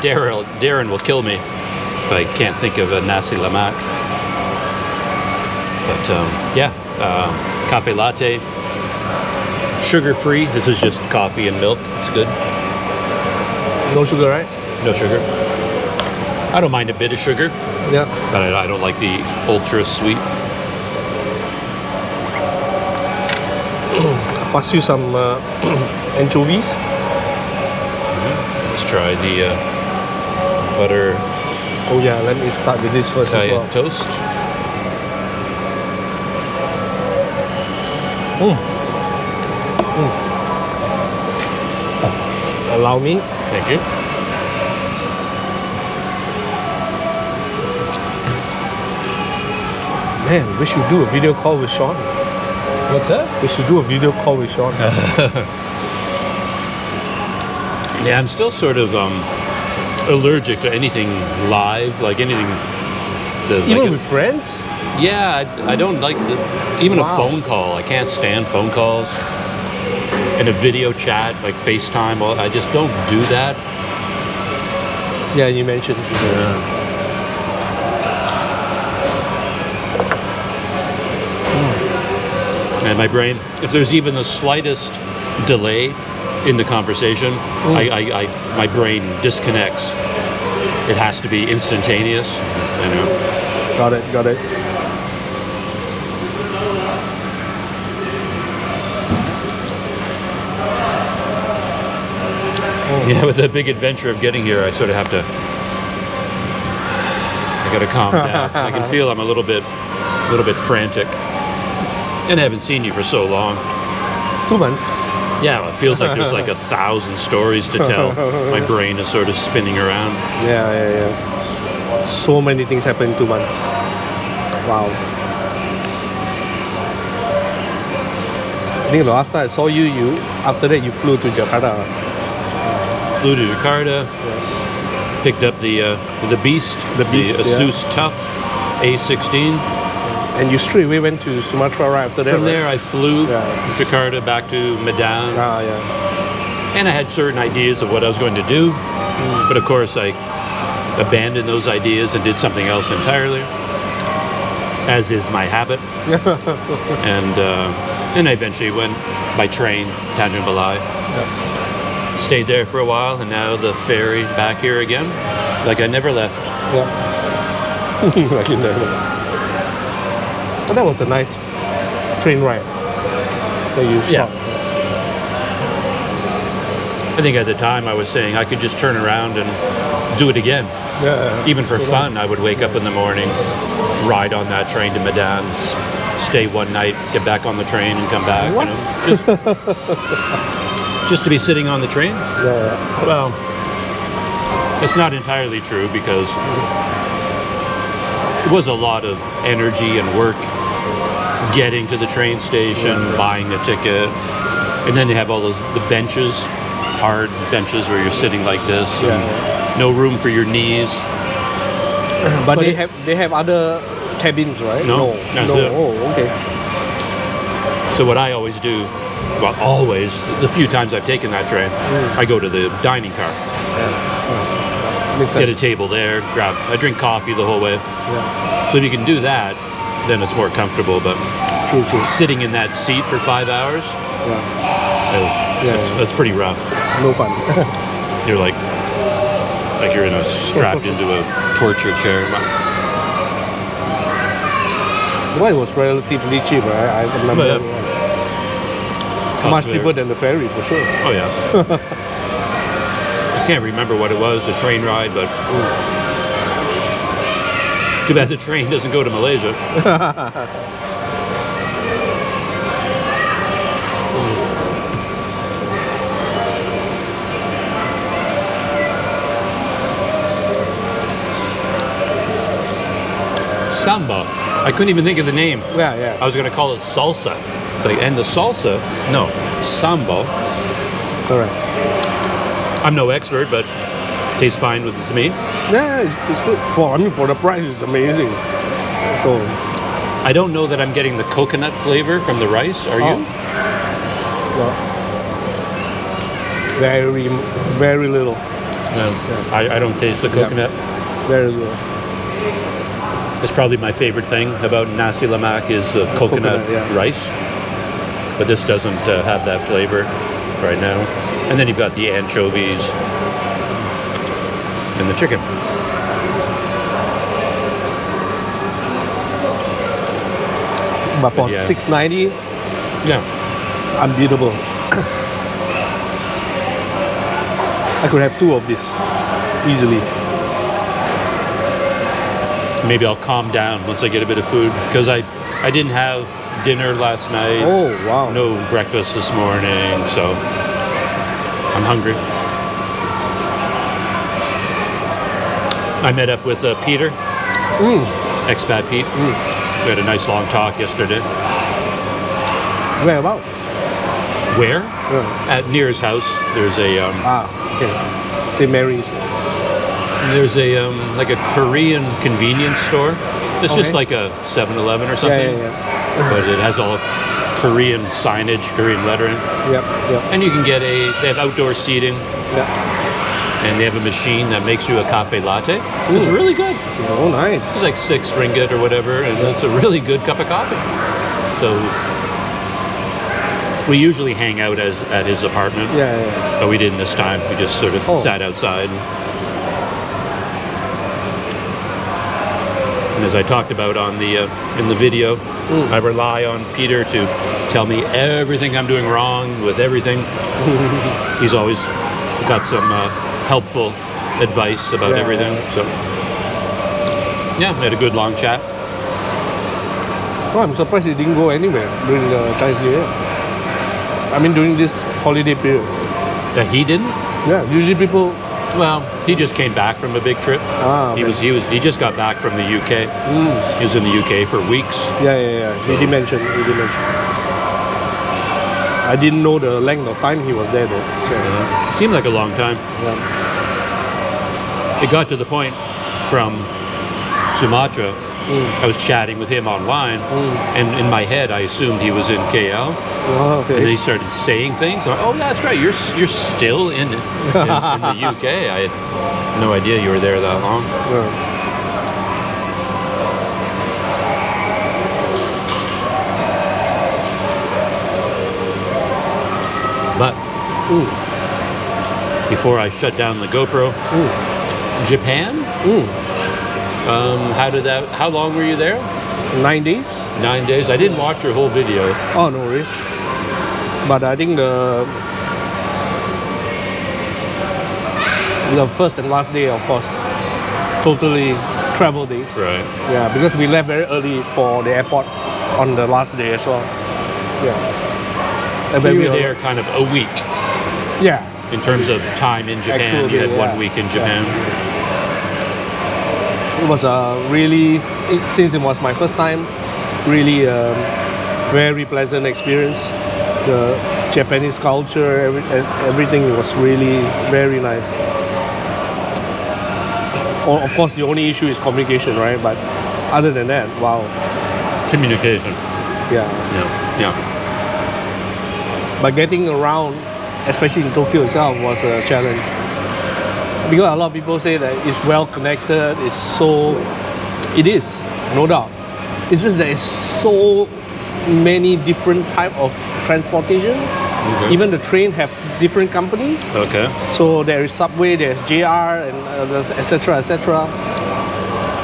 Darren will kill me if I can't think of a Nasi Lemak. But yeah, cafe latte, sugar-free. This is just coffee and milk. It's good. No sugar, right? No sugar. I don't mind a bit of sugar, Yeah. but I don't like the ultra sweet. pass you some anchovies. Let's try the butter Oh yeah, let me start with this first as cayenne well. toast. Allow me. Thank you. Man, we should do a video call with Sean. What's that? We should do a video call with Sean. Yeah, I'm still sort of allergic to anything live, like anything. Even with friends? Yeah, I don't like even a Wow. phone call. I can't stand phone calls. And a video chat, like FaceTime, I just don't do that. Yeah, you mentioned. And my brain, if there's even the slightest delay in the conversation, my brain disconnects. It has to be instantaneous, you know. Got it, got it. Yeah, with the big adventure of getting here, I sort of have to. I gotta calm down. I can feel I'm a little bit frantic, and I haven't seen you for so long. 2 months. Yeah, well, it feels like there's like 1,000 stories to tell. My brain is sort of spinning around. Yeah. So many things happen in 2 months. Wow. I think the last time I saw you after that you flew to Jakarta. Flew to Jakarta, picked up the Beast, the Beast, Asus Tough A16. And you straight away went to Sumatra right after that. From right? there, I flew Yeah. Jakarta back to Medan. Yeah. And I had certain ideas of what I was going to do, but of course I abandoned those ideas and did something else entirely, as is my habit. And I eventually went by train, Tanjung Balai. Stayed there for a while, and now the ferry back here again, like I never left. Yeah. Like you never. But that was a nice train ride that you shot. Yeah. I think at the time I was saying I could just turn around and do it again. Yeah. Even for fun, I would wake up in the morning, ride on that train to Medan, stay one night, get back on the train and come back. What? You know, just to be sitting on the train. Yeah. Well, it's not entirely true because it was a lot of energy and work getting to the train station, buying a ticket, and then they have all the benches, hard benches where you're sitting like this, and no room for your knees. But they have other cabins, right? No, that's it. Oh, okay. So what I always do, well, always, the few times I've taken that train, I go to the dining car, Makes get a sense. table there, I drink coffee the whole way. Yeah. So if you can do that, then it's more comfortable. But True. sitting in that seat for 5 hours, that's pretty rough. No fun. You're like you're strapped into a torture chair. Well, it was relatively cheap, right? I remember. Much cheaper than the ferry, for sure. Oh yeah. I can't remember what it was, a train ride, but too bad the train doesn't go to Malaysia. Samba. I couldn't even think of the name. Yeah. I was going to call it salsa. It's like, and the salsa, no, samba. Correct. I'm no expert, but tastes fine to me. Yeah, it's good. For the price, it's amazing. So, I don't know that I'm getting the coconut flavor from the rice. Are you? well, very little. No. I don't taste the coconut. Very little. It's probably my favorite thing about Nasi Lemak is coconut rice. But this doesn't have that flavor right now. And then you've got the anchovies and the chicken. But for Yeah. $6.90, Yeah. unbeatable. I could have 2 of this easily. Maybe I'll calm down once I get a bit of food because I didn't have dinner last night. Oh wow! No breakfast this morning, so I'm hungry. I met up with Peter, expat Pete. We had a nice long talk yesterday. Where about? Where? Yeah. At nearest house. There's a Okay. St. Mary's. there's a like a Korean convenience store. It's just like a 7-Eleven or something. But it has all Korean signage, Korean lettering. Yep. And you can get they have outdoor seating. Yep. And they have a machine that makes you a cafe latte. It's really good. Oh, nice. It's like 6 ringgit or whatever, and it's a really good cup of coffee. So we usually hang out at his apartment. Yeah. But we didn't this time. We just sort of sat outside. And as I talked about on the in the video, I rely on Peter to tell me everything I'm doing wrong with everything. He's always got some helpful advice about everything. So yeah, we had a good long chat. Oh, I'm surprised he didn't go anywhere during the Chinese New Year. I mean, during this holiday period. That he didn't? Yeah, usually people. Well, he just came back from a big trip. He just got back from the UK. He was in the UK for weeks. Yeah. So. He did mention. I didn't know the length of time he was there though. So. Seemed like a long time. Yeah. It got to the point from Sumatra. I was chatting with him online, and in my head I assumed he was in KL. Oh, okay. And then he started saying things. I'm like, oh, that's right. You're still in the UK. I had no idea you were there that long. Yeah. But before I shut down the GoPro, Japan. How long were you there? 9 days. 9 days. I didn't watch your whole video. Oh, no worries. But I think the first and last day, of course, totally travel days. Right. Yeah, because we left very early for the airport on the last day as well. Yeah. And So you were there kind of a week. Yeah. In terms of time in Japan, Actually, you had 1 week in Japan. It was since it was my first time, really very pleasant experience. The Japanese culture, everything was really very nice. Of course, the only issue is communication, right? But other than that, wow. Communication. Yeah. But getting around, especially in Tokyo itself, was a challenge. Because a lot of people say that it's well connected, it is, no doubt. It's just that it's so many different type of transportations. Okay. Even the train have different companies. Okay. So there is subway, there's JR, and etc.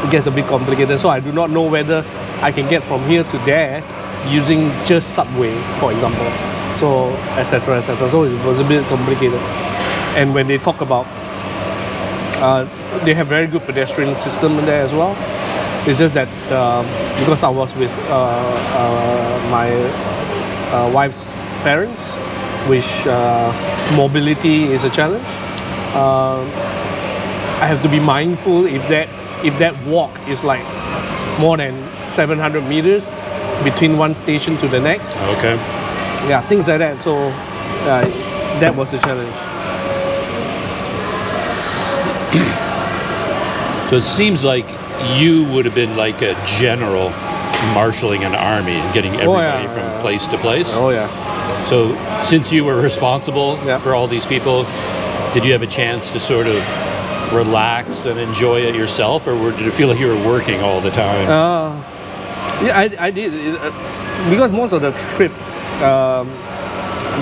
It gets a bit complicated. So I do not know whether I can get from here to there using just subway, for example. So etc. So it was a bit complicated. And when they talk about, they have very good pedestrian system in there as well. It's just that because I was with my wife's parents, which mobility is a challenge. I have to be mindful if that walk is like more than 700 meters between one station to the next. Okay. Yeah, things like that. So that was a challenge. So it seems like you would have been like a general marshalling an army and getting everybody from place to place. Oh yeah. So since you were responsible for all these people, did you have a chance to sort of relax and enjoy it yourself, or did it feel like you were working all the time? Yeah, I did. Because most of the trip,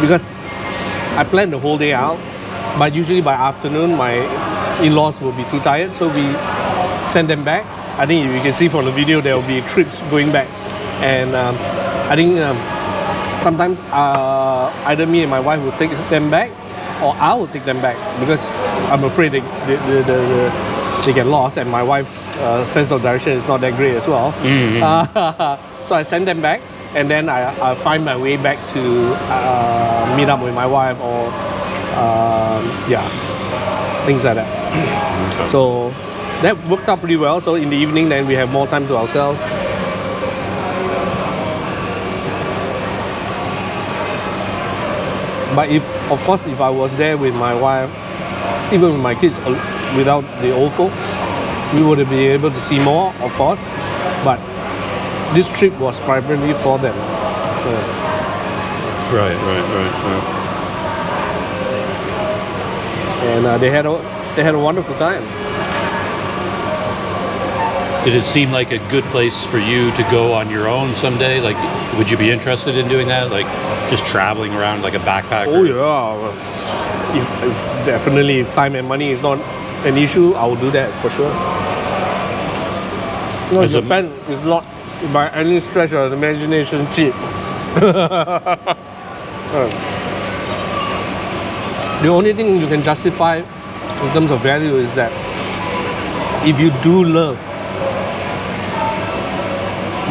because I planned the whole day out, but usually by afternoon my in-laws will be too tired, so we send them back. I think you can see from the video there will be trips going back, and I think sometimes either me and my wife will take them back, or I will take them back because I'm afraid they get lost, and my wife's sense of direction is not that great as well. So I send them back, and then I find my way back to meet up with my wife, or things like that. So that worked out pretty well. So in the evening, then we have more time to ourselves. But of course, if I was there with my wife, even with my kids, without the old folks, we would have been able to see more, of course. But this trip was primarily for them. Right. And they had a wonderful time. Did it seem like a good place for you to go on your own someday? Like, would you be interested in doing that? Like, just traveling around like a backpacker? Oh yeah. If definitely, if time and money is not an issue, I will do that for sure. No, Japan is not by any stretch of the imagination cheap. The only thing you can justify in terms of value is that if you do love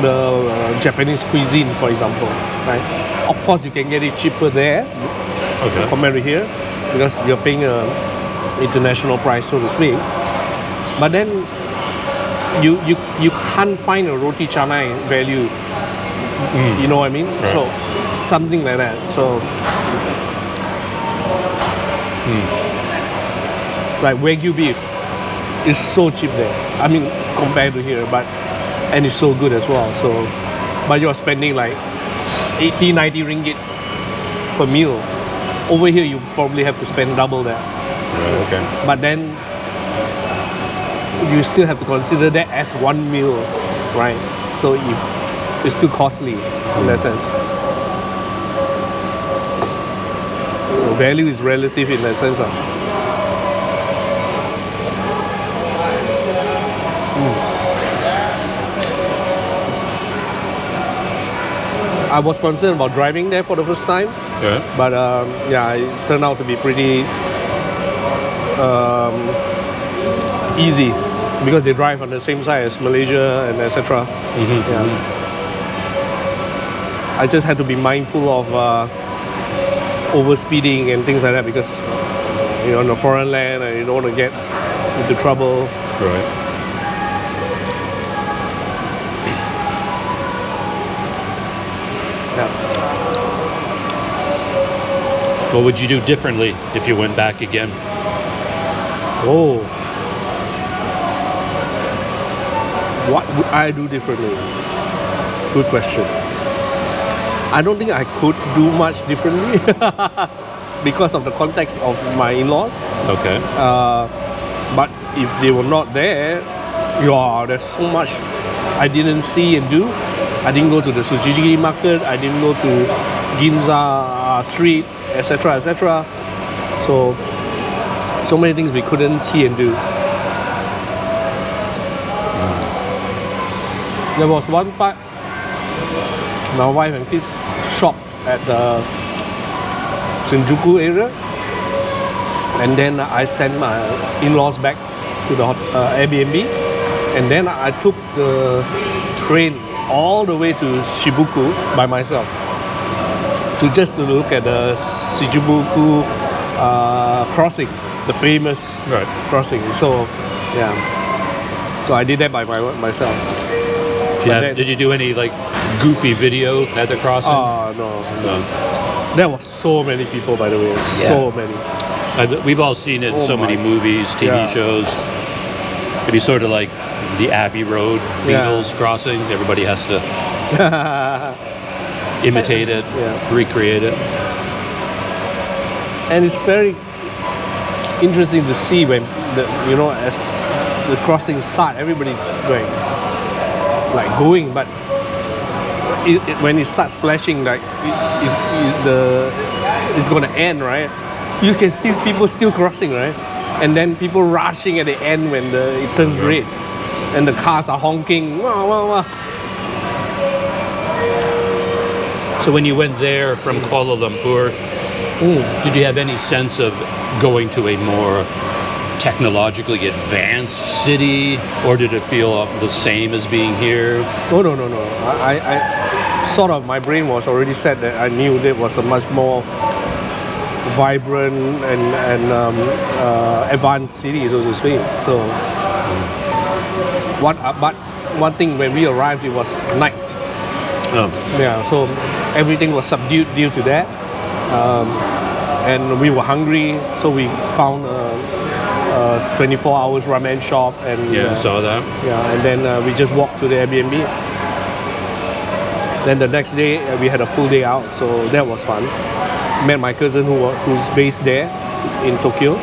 the Japanese cuisine, for example, right? Of course, you can get it cheaper there compared to here because you're paying an international price, so to speak. But then you can't find a roti canai value. You know what I mean? Right. So something like that. So like Wagyu beef is so cheap there. I mean, compared to here, and it's so good as well. So, but you're spending like 80, 90 ringgit per meal. Over here, you probably have to spend double that. Right, okay. But then you still have to consider that as one meal, right? So it's still costly in that sense. So value is relative in that sense. I was concerned about driving there for the first time, but it turned out to be pretty easy because they drive on the same side as Malaysia and etc. I just had to be mindful of overspeeding and things like that because you're on a foreign land and you don't want to get into trouble. Right. What would you do differently if you went back again? Oh, what would I do differently? Good question. I don't think I could do much differently because of the context of my in-laws. Okay. But if they were not there, there's so much I didn't see and do. I didn't go to the Tsujiji market. I didn't go to Ginza street, etc., etc. So many things we couldn't see and do. There was one part my wife and kids shopped at the Shinjuku area, and then I sent my in-laws back to the Airbnb, and then I took the train all the way to Shibuku by myself to look at the Shibuku crossing, the famous crossing. So I did that by myself. Did you do any like goofy video at the crossing? No. There were so many people, by the way. So many. We've all seen it in so many movies, TV shows. It'd be sort of like the Abbey Road Beatles crossing. Everybody has to imitate it, recreate it. And it's very interesting to see when as the crossing start, everybody's going, but when it starts flashing, like it's going to end, right? You can see people still crossing, right? And then people rushing at the end when it turns red, and the cars are honking. Wah, wah, wah. So when you went there from Kuala Lumpur, did you have any sense of going to a more technologically advanced city, or did it feel the same as being here? No. I sort of, my brain was already set that I knew that was a much more vibrant and advanced city, so to speak. So, but one thing, when we arrived, it was night. Oh. Yeah, so everything was subdued due to that, and we were hungry, so we found a 24 hours ramen shop, and Yeah, I saw that. yeah, and then we just walked to the Airbnb. Then the next day we had a full day out, so that was fun. Met my cousin who's based there in Tokyo.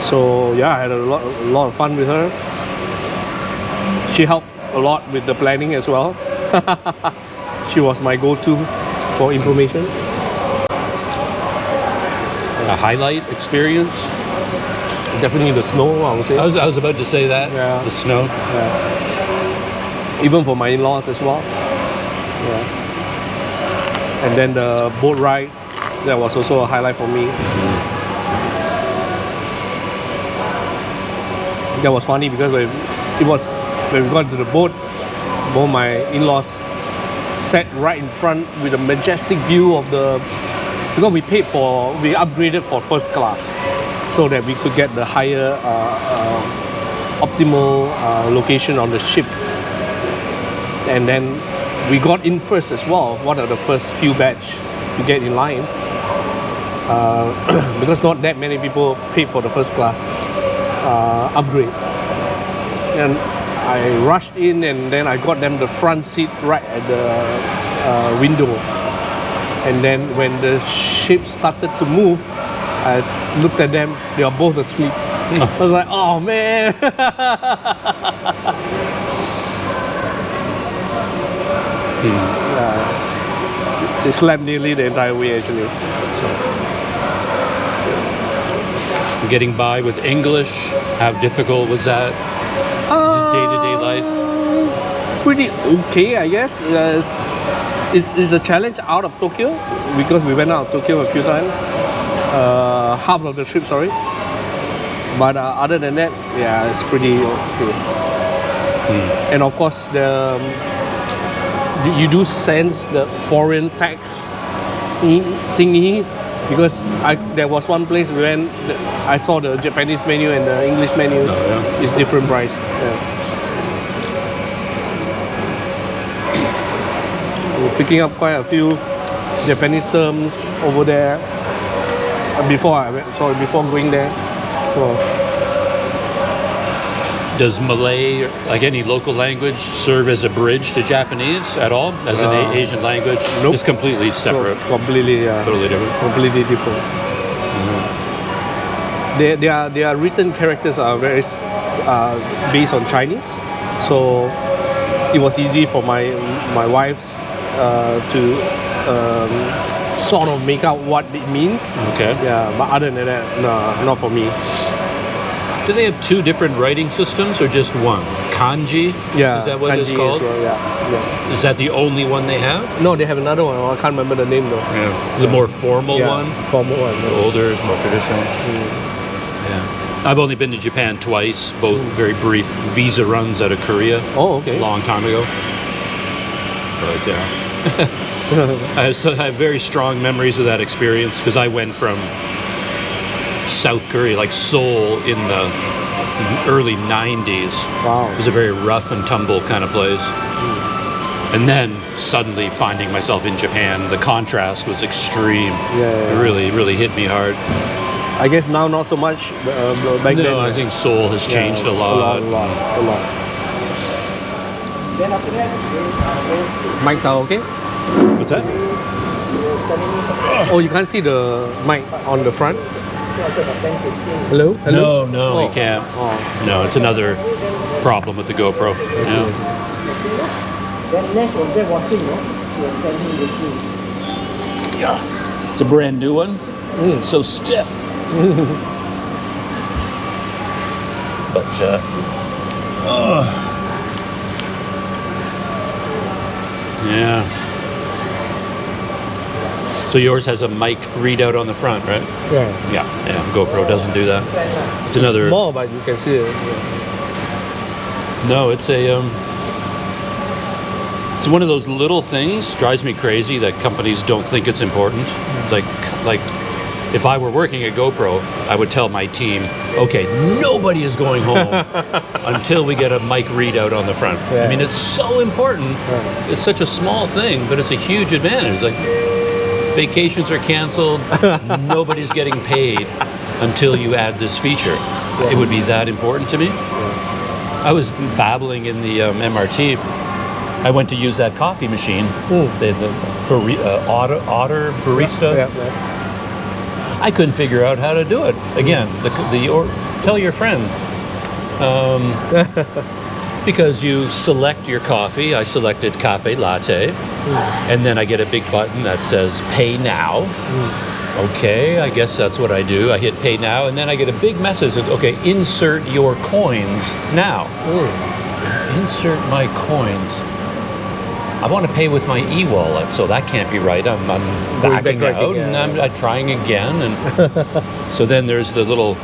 So yeah, I had a lot of fun with her. She helped a lot with the planning as well. She was my go-to for information. A highlight experience? Definitely the snow, I would say. I was about to say that. Yeah. The snow. Yeah. Even for my in-laws as well. Yeah. And then the boat ride, that was also a highlight for me. That was funny because when we got to the boat, both my in-laws sat right in front with a majestic view of the, because we upgraded for first class so that we could get the higher optimal location on the ship. And then we got in first as well, one of the first few batch to get in line, because not that many people paid for the first class upgrade. And I rushed in, and then I got them the front seat right at the window. And then when the ship started to move, I looked at them, they are both asleep. I was like, oh man. They slept nearly the entire way actually. So. Getting by with English, how difficult was that? Day-to-day life? Pretty okay, I guess. It's a challenge out of Tokyo because we went out of Tokyo a few times. Half of the trip, sorry. But other than that, yeah, it's pretty okay. And of course, you do sense the foreign tax thingy, because there was one place when I saw the Japanese menu and the English menu is different price. Yeah. We're picking up quite a few Japanese terms over there before going there. So, does Malay, like any local language, serve as a bridge to Japanese at all? As an Asian language? Nope. It's completely separate. Completely different. Completely different. Their written characters are very based on Chinese, so it was easy for my wife to sort of make out what it means. Okay. Yeah, but other than that, no, not for me. Do they have two different writing systems or just one? Kanji? Yeah. Is that what it's kanji called? as well, yeah. Is that the only one they have? No, they have another one. I can't remember the name though. Yeah. The more formal one? Formal one. The older, more traditional? Yeah. I've only been to Japan twice, both very brief visa runs out of Korea. Oh, okay. A long time ago. But I have very strong memories of that experience because I went from South Korea, like Seoul, in the early 90s. Wow. It was a very rough and tumble kind of place. And then suddenly finding myself in Japan, the contrast was extreme. Yeah. It really hit me hard. I guess now not so much. Back then, I think Seoul has changed a lot. A lot. Mics are okay? What's that? Oh, you can't see the mic on the front? Hello? No, you can't. Oh. No, it's another problem with the GoPro. Yeah. Then Nash was there watching, no? She was standing waiting. Yeah. It's a brand new one. It's so stiff. But Yeah. So yours has a mic readout on the front, right? Yeah. Yeah. GoPro doesn't do that. It's another. Small, but you can see it. No, it's a. It's one of those little things. Drives me crazy that companies don't think it's important. It's like if I were working at GoPro, I would tell my team, okay, nobody is going home until we get a mic readout on the front. Yeah. I mean, it's so important. It's such a small thing, but it's a huge advantage. Like, vacations are canceled, nobody's getting paid until you add this feature. It would be that important to me. I was babbling in the MRT. I went to use that coffee machine, the Otter Barista. Yeah. I couldn't figure out how to do it. Again, tell your friend. Because you select your coffee. I selected cafe latte. And then I get a big button that says pay now. Okay, I guess that's what I do. I hit pay now, and then I get a big message that says, okay, insert your coins now. Insert my coins. I want to pay with my eWallet, so that can't be right. I'm backing out, and I'm trying again. And so then there's the little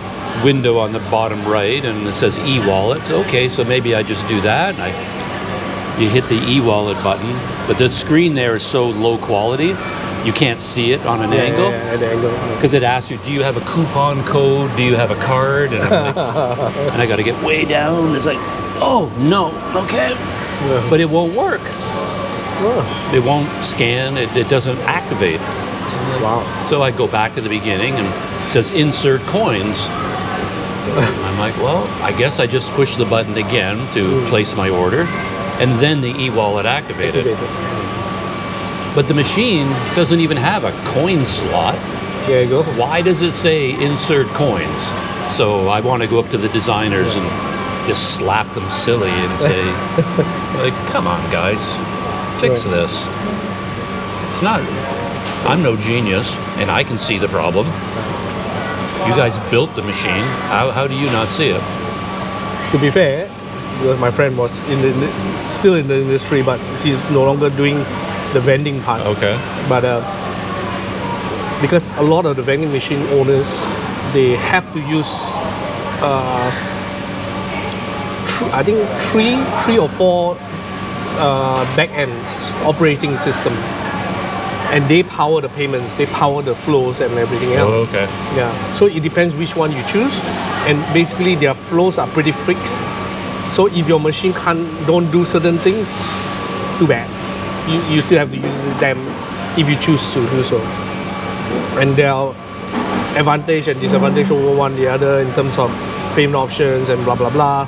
window on the bottom right, and it says eWallet. So, okay, so maybe I just do that. And you hit the eWallet button, but the screen there is so low quality, you can't see it on an angle. Because it asks you, do you have a coupon code? Do you have a card? And I'm like, and I got to get way down. It's like, oh, no, okay. But it won't work. It won't scan. It doesn't activate. So I go back to the beginning, and it says insert coins. I'm like, well, I guess I just push the button again to place my order, and then the eWallet activated. But the machine doesn't even have a coin slot. There you go. Why does it say insert coins? So I want to go up to the designers and just slap them silly and say, like, come on, guys, fix this. It's not, I'm no genius, and I can see the problem. You guys built the machine. How do you not see it? To be fair, because my friend was still in the industry, but he's no longer doing the vending part. Okay. But because a lot of the vending machine owners, they have to use I think three or four back-end operating system, and they power the payments, they power the flows and everything else. Oh, okay. Yeah. So it depends which one you choose, and basically their flows are pretty fixed. So if your machine don't do certain things, too bad. You still have to use them if you choose to do so. And there are advantage and disadvantage over one the other in terms of payment options and blah blah blah,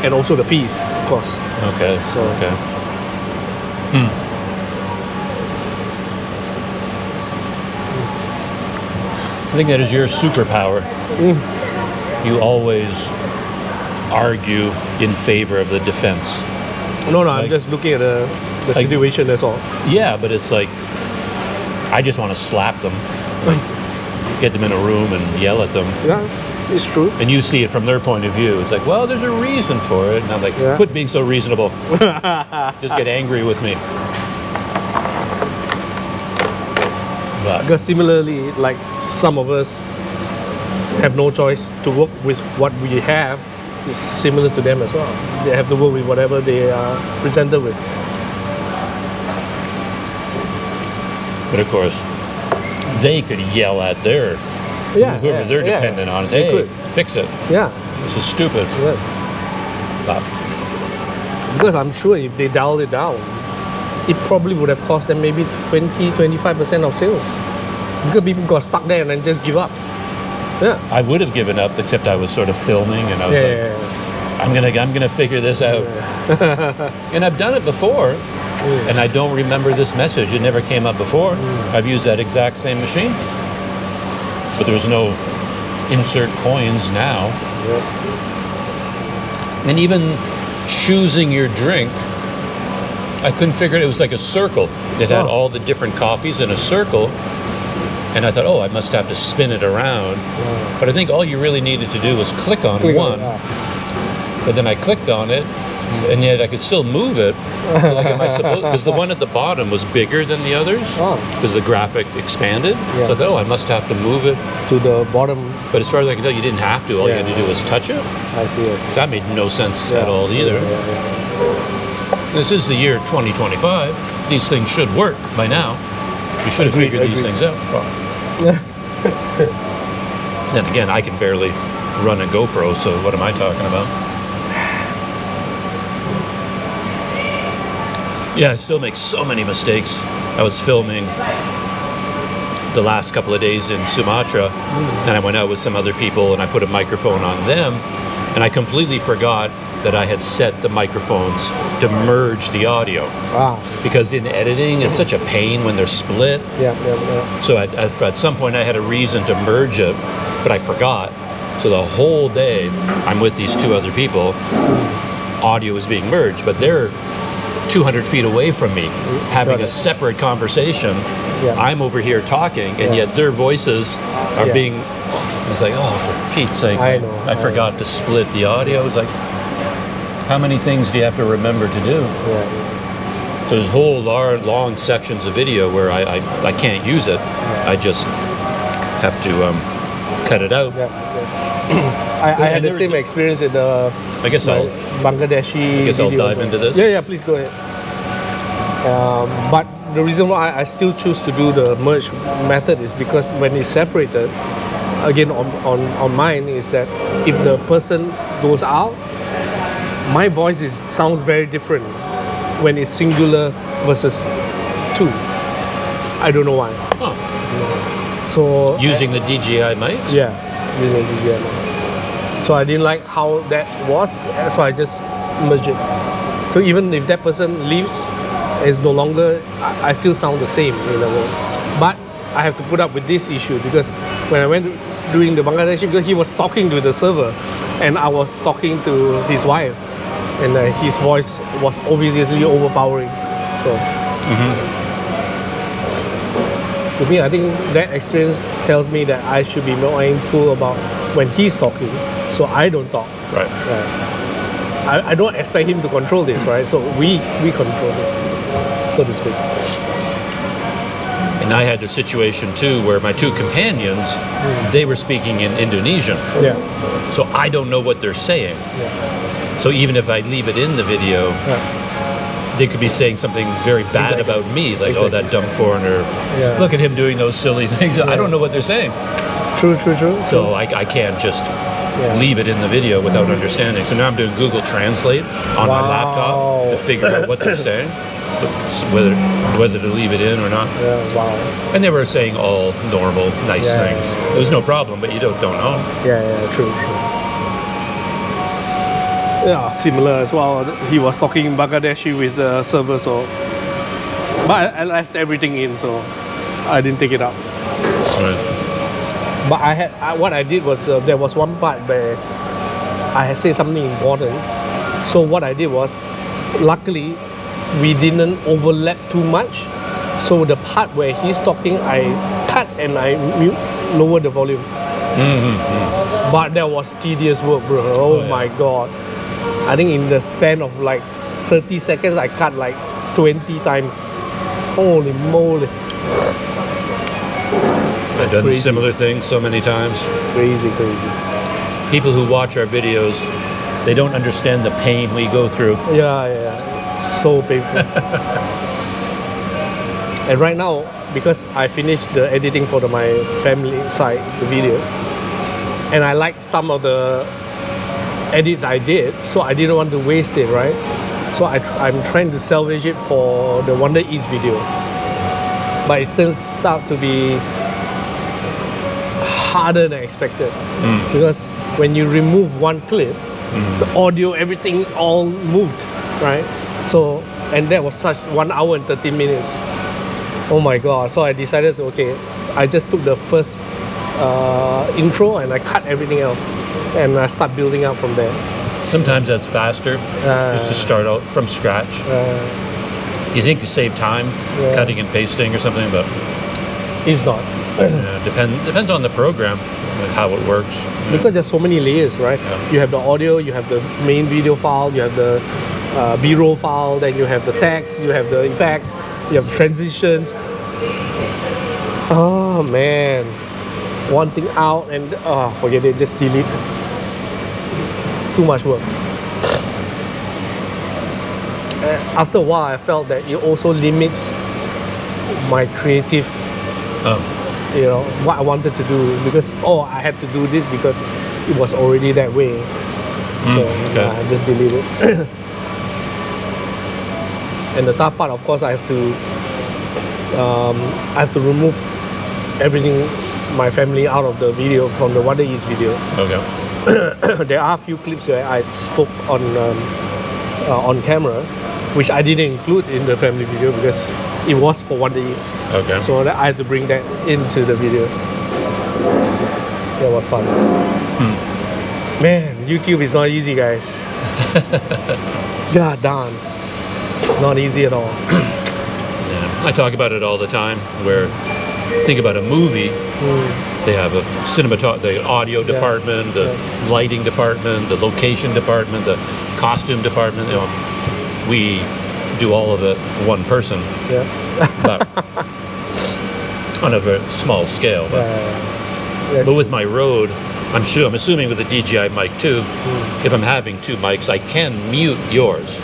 and also the fees, of course. Okay. So okay. I think that is your superpower. You always argue in favor of the defense. No, I'm just looking at the situation, that's all. Yeah, but it's like, I just want to slap them, get them in a room and yell at them. Yeah, it's true. And you see it from their point of view. It's like, well, there's a reason for it. And I'm like, quit being so reasonable. Just get angry with me. But Because similarly, like some of us have no choice to work with what we have. It's similar to them as well. They have to work with whatever they are presented with. But of course, they could yell at whoever they're dependent on. Say, hey, fix it. Yeah. This is stupid. Yeah. But Because I'm sure if they dial it down, it probably would have cost them maybe 20-25% of sales. Because people got stuck there and then just give up. Yeah. I would have given up, except I was sort of filming, and I was I'm gonna figure this out. And I've done it before, and I don't remember this message. It never came up before. I've used that exact same machine, but there's no insert coins now. And even choosing your drink, I couldn't figure it. It was like a circle. It had all the different coffees in a circle. And I thought, oh, I must have to spin it around. But I think all you really needed to do was click on one. But then I clicked on it, and yet I could still move it. So like, am I supposed? Because the one at the bottom was bigger than the others, because the graphic expanded. Yeah. So I thought, I must have to move it. To the bottom. But as far as I can tell, you didn't have to. All you had to do was touch it. I see. That made no sense at all either. This is the year 2025. These things should work by now. We should have figured these things out. Then again, I can barely run a GoPro, so what am I talking about? Yeah, I still make so many mistakes. I was filming the last couple of days in Sumatra, and I went out with some other people, and I put a microphone on them, and I completely forgot that I had set the microphones to merge the audio. Because in editing, it's such a pain when they're split. So at some point, I had a reason to merge it, but I forgot. So the whole day, I'm with these two other people. Audio is being merged, but they're 200 feet away from me, having a separate conversation. I'm over here talking, and yet their voices are being. It's like, oh, for Pete's sake! I forgot to split the audio. It's like, how many things do you have to remember to do? So there's whole long sections of video where I can't use it. I just have to cut it out. I had the same experience in the Bangladeshi. I guess I'll dive into this. Yeah, please go ahead. But the reason why I still choose to do the merge method is because when it's separated, again on mine, is that if the person goes out, my voice sounds very different when it's singular versus two. I don't know why. So using the DJI mics? Yeah, using DJI mics. So I didn't like how that was, so I just merged it. So even if that person leaves, it's no longer, I still sound the same in a way. But I have to put up with this issue because when I went doing the Bangladeshi, because he was talking to the server and I was talking to his wife, and his voice was obviously overpowering. So to me, I think that experience tells me that I should be more mindful about when he's talking, so I don't talk. Right. I don't expect him to control this, right? So we control it, so to speak. And I had a situation too where my two companions, they were speaking in Indonesian. So I don't know what they're saying. So even if I leave it in the video, they could be saying something very bad about me, like, oh, that dumb foreigner, look at him doing those silly things. I don't know what they're saying. True. So I can't just leave it in the video without understanding. So now I'm doing Google Translate on my laptop to figure out what they're saying, whether to leave it in or not. And they were saying all normal, nice things. There was no problem, but you don't know. True. Yeah, similar as well. He was talking in Bangladeshi with the server, so. But I left everything in, so I didn't take it out. But what I did was there was one part where I had said something important. So what I did was, luckily, we didn't overlap too much. So the part where he's talking, I cut and I lowered the volume. But that was tedious work, bro. Oh my God. I think in the span of like 30 seconds, I cut like 20 times. Holy moly. I've done similar things so many times. Crazy. People who watch our videos, they don't understand the pain we go through. Yeah. So painful. And right now, because I finished the editing for my family side, the video, and I like some of the edit I did, so I didn't want to waste it, right? So I'm trying to salvage it for the WanderEats video. But it turns out to be harder than expected. Because when you remove one clip, the audio, everything all moved, right? So, and that was such 1 hour and 30 minutes. Oh my God. So I decided, I just took the first intro and I cut everything else. And I start building up from there. Sometimes that's faster, just to start out from scratch. You think you save time cutting and pasting or something, but it's not. Depends on the program, like how it works. Because there's so many layers, right? You have the audio, you have the main video file, you have the B-roll file, then you have the text, you have the effects, you have transitions. Oh man, one thing out and forget it, just delete. Too much work. After a while, I felt that it also limits my creative, you know, what I wanted to do, because I had to do this because it was already that way. So I just delete it. And the tough part, of course, I have to remove everything, my family out of the video from the WanderEats video. Okay. There are a few clips where I spoke on camera, which I didn't include in the family video because it was for WanderEats. Okay. So I had to bring that into the video. That was fun. Man, YouTube is not easy, guys. God damn. Not easy at all. Yeah. I talk about it all the time, where think about a movie, they have a the audio department, the lighting department, the location department, the costume department. You know, we do all of it one person, but on a very small scale. But with my Rode, I'm assuming with the DJI mic too, if I'm having two mics, I can mute yours.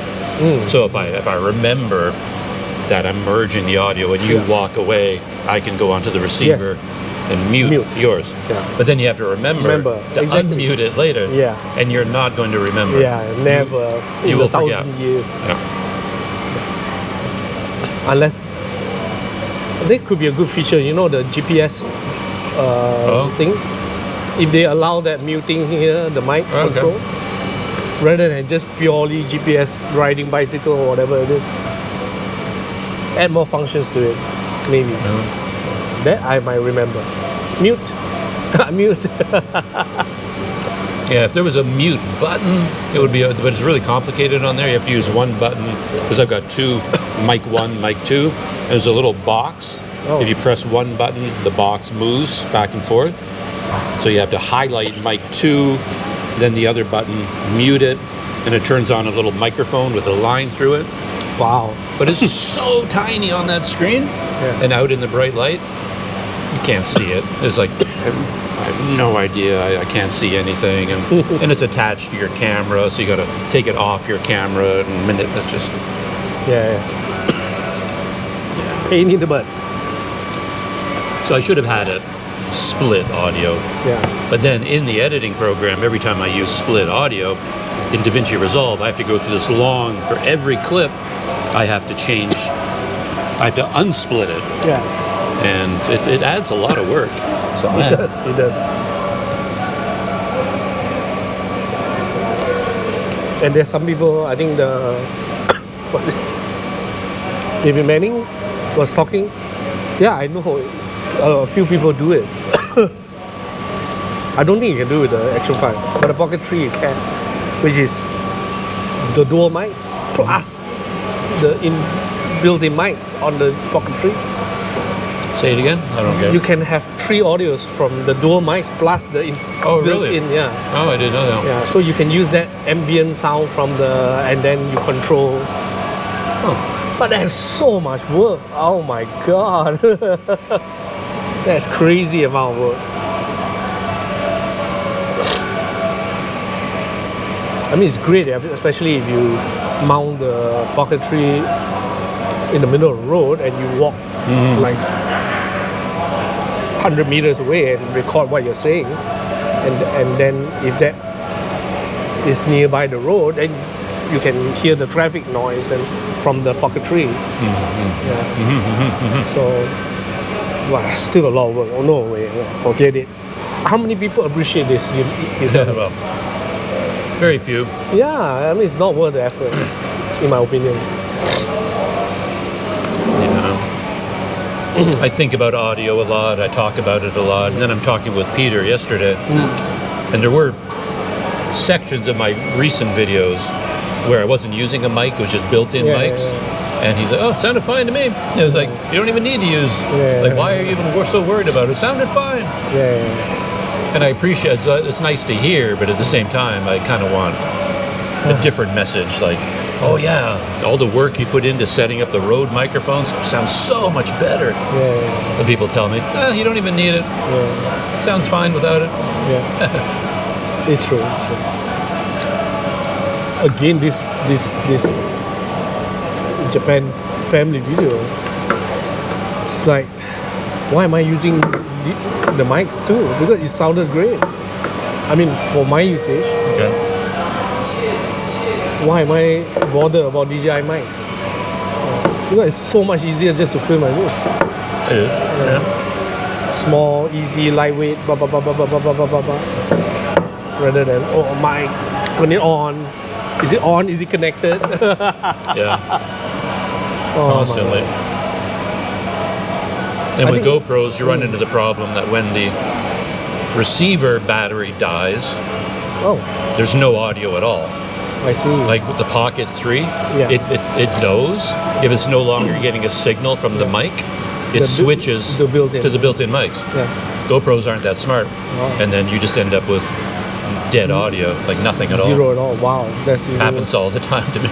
So if I remember that I'm merging the audio and you walk away, I can go onto the receiver and mute yours. But then you have to remember to unmute it later. And you're not going to remember. Never. You will forget. 1,000 years. Unless that could be a good feature, you know, the GPS thing. If they allow that muting here, the mic control, rather than just purely GPS riding bicycle or whatever it is, add more functions to it, maybe. That I might remember. Mute. Mute. Yeah, if there was a mute button, it would be, but it's really complicated on there. You have to use one button, because I've got two, mic 1, mic 2. There's a little box. If you press one button, the box moves back and forth. So you have to highlight mic 2, then the other button, mute it, and it turns on a little microphone with a line through it. Wow. But it's so tiny on that screen, and out in the bright light, you can't see it. It's like, I have no idea, I can't see anything, and it's attached to your camera, so you gotta take it off your camera in a minute. That's just... Pain in the butt. So I should have had it split audio. But then in the editing program, every time I use split audio in DaVinci Resolve, I have to go through this long, for every clip, I have to change, I have to unsplit it. And it adds a lot of work. So it does. And there's some people, I think what's it? David Manning was talking. I know a few people do it. I don't think you can do it with the Action 5, but the Pocket 3 you can, which is the dual mics plus the built-in mics on the Pocket 3. Say it again? I don't get it. You can have 3 audios from the dual mics plus the really? built-in, Oh, I didn't know that. So you can use that ambient sound from and then you control. But that's so much work. Oh my god. That's crazy amount of work. I mean, it's great, especially if you mount the Pocket 3 in the middle of the road and you walk like 100 meters away and record what you're saying. And then if that is nearby the road, then you can hear the traffic noise and from the Pocket 3. So, still a lot of work. Oh no way, forget it. How many people appreciate this? You tell me. Well, very few. I mean, it's not worth the effort, in my opinion. I think about audio a lot, I talk about it a lot, and then I'm talking with Peter yesterday, and there were sections of my recent videos where I wasn't using a mic, it was just built-in mics, and he's like, oh, it sounded fine to me. And it was like, you don't even need to use, like, why are you even so worried about it? It sounded fine. And I appreciate it's nice to hear, but at the same time, I kind of want a different message, like, Oh yeah, all the work you put into setting up the Rode microphones sounds so much better. Yeah. And people tell me, you don't even need it. Yeah. Sounds fine without it. Yeah. It's true. It's true. Again, this Japan family video. It's like, why am I using the mics too? Because it sounded great. I mean, for my usage. Okay. Why am I bothered about DJI mics? Because it's so much easier just to film like this. It is. Yeah. Small, easy, lightweight, blah blah blah blah blah blah blah blah blah. Rather than mic, turn it on. Is it on? Is it connected? Yeah. Constantly. And I with think- GoPros, you run into the problem that when the receiver battery dies, Oh, there's no audio at all. I see. Like with the Pocket 3, Yeah. it knows if it's no longer getting a signal from the mic, it The bu- switches the built-in. to the built-in mics. Yeah. GoPros aren't that smart. Wow. And then you just end up with dead audio, like nothing at all. Zero at all. Wow, that's really Happens all the time to me.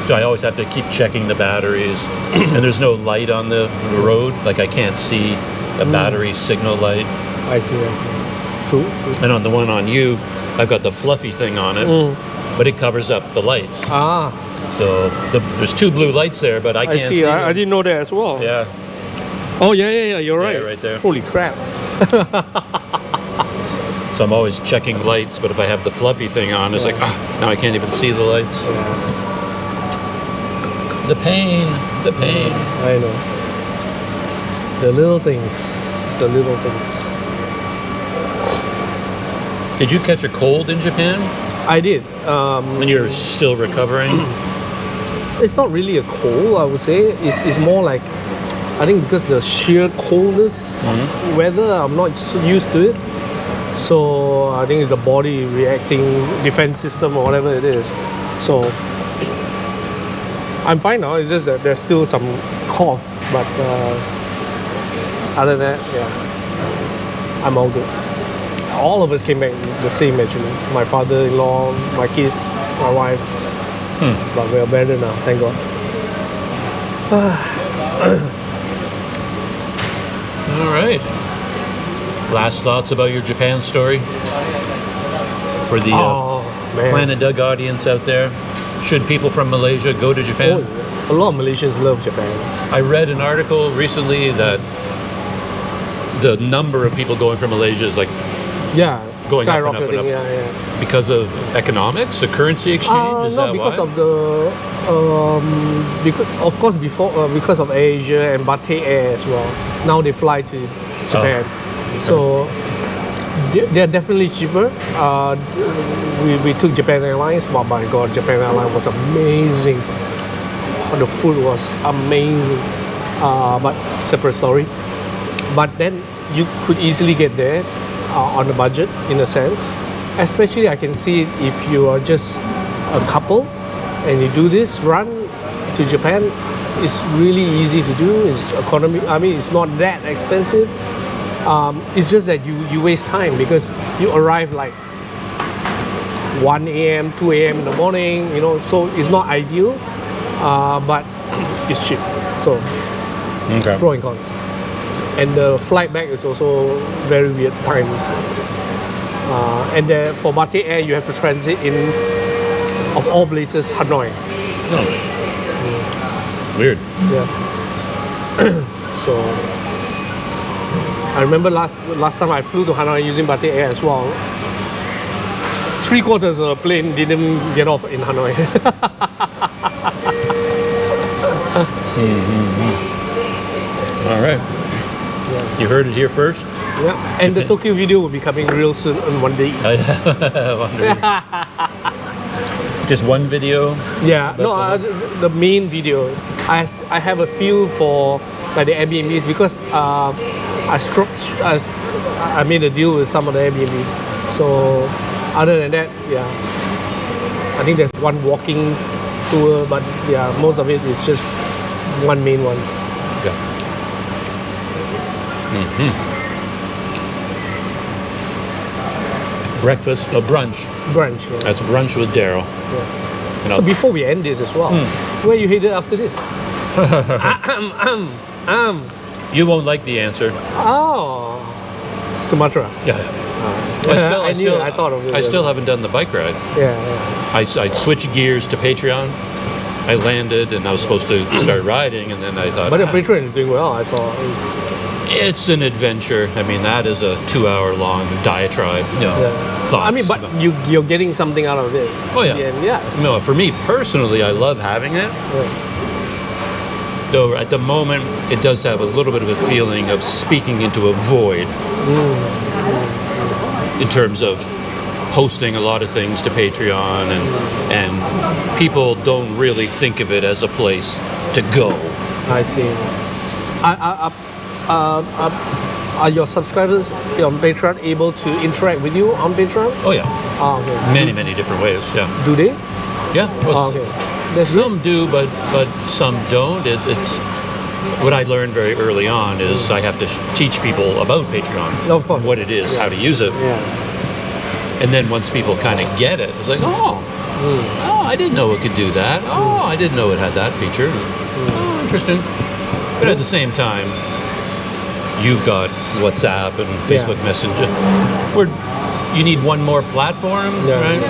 So I always have to keep checking the batteries. And there's no light on the road, like I can't see a battery signal light. I see. True. And on the one on you, I've got the fluffy thing on it, but it covers up the lights. Ah, So there's two blue lights there, but I I can't see. see I them. didn't know that as well. Yeah, Oh yeah. You're right. right there. Holy crap. so I'm always checking lights, but if I have the fluffy thing on, it's like, now I can't even see the lights. The pain. I know. The little things. It's the little things. Did you catch a cold in Japan I did. when you're still recovering? It's not really a cold, I would say. It's more like, I think because the sheer coldness weather, I'm not so used to it. So I think it's the body reacting, defense system or whatever it is. So I'm fine now. It's just that there's still some cough, but other than that, yeah, I'm all good. All of us came back the same actually. My father-in-law, my kids, my wife. But we're better now, thank God. All right. Last thoughts about your Japan story for the Man. Planet Doug audience out there. Should people from Malaysia go to Japan? Oh, a lot of Malaysians love Japan. I read an article recently that the number of people going from Malaysia is like Yeah, Going up and up and skyrocketing. up. Yeah. because of economics, a currency exchange. Is No, that because why? of the because of course before because of Asia and Batik Air as well. Now they fly to Japan, so they're definitely cheaper. We took Japan Airlines. Oh my God, Japan Airlines was amazing. The food was amazing, but separate story. But then you could easily get there on a budget in a sense. Especially I can see it if you are just a couple and you do this run to Japan. It's really easy to do. It's economy. I mean, it's not that expensive. It's just that you waste time because you arrive like 1 a.m., 2 a.m. in the morning. You know, so it's not ideal, but it's cheap. So Okay. pro and cons. And the flight back is also very weird times. And for Batik Air, you have to transit in, of all places, Hanoi. Weird. Yeah. So I remember last time I flew to Hanoi using Batik Air as well. 3/4 of the plane didn't get off in Hanoi. All right. You heard it here first. Yeah. And the Tokyo video will be coming real soon on WanderEats. Just one video. Yeah, no, the main video. I have a few for like the Airbnbs because I made a deal with some of the Airbnbs. So other than that, yeah, I think there's one walking tour, but yeah, most of it is just one main ones. Yeah. Breakfast, brunch. Brunch. Yeah. That's brunch with Daryl. Yeah. You know, So before we end this as well, where you headed after this? you won't like the answer. Oh, Sumatra. Yeah. I thought of it. I still haven't done the bike ride. Yeah. I switched gears to Patreon. I landed and I was supposed to start riding, and then I thought, But the Patreon is doing well. I saw. it's an adventure. I mean, that is a 2-hour-long diatribe. You know, thoughts. I mean, but about- you're getting something out of it. Oh, yeah. In the end, yeah. No, for me personally, I love having it. Though at the moment, it does have a little bit of a feeling of speaking into a void in terms of posting a lot of things to Patreon, and people don't really think of it as a place to go. I see. Are your subscribers on Patreon able to interact with you on Patreon? Oh yeah, Oh, okay. many different ways. Yeah, Do they? yeah. Well, Oh, okay. That's good. some do, but some don't. It's what I learned very early on is I have to teach people about Patreon, Of course. what it is, how to use it, Yeah. and then once people kind of get it, it's like, oh, I didn't know it could do that. Oh, I didn't know it had that feature. Oh, interesting. But at the same time, you've got WhatsApp and Facebook Messenger, where you need one more platform, Yeah. right?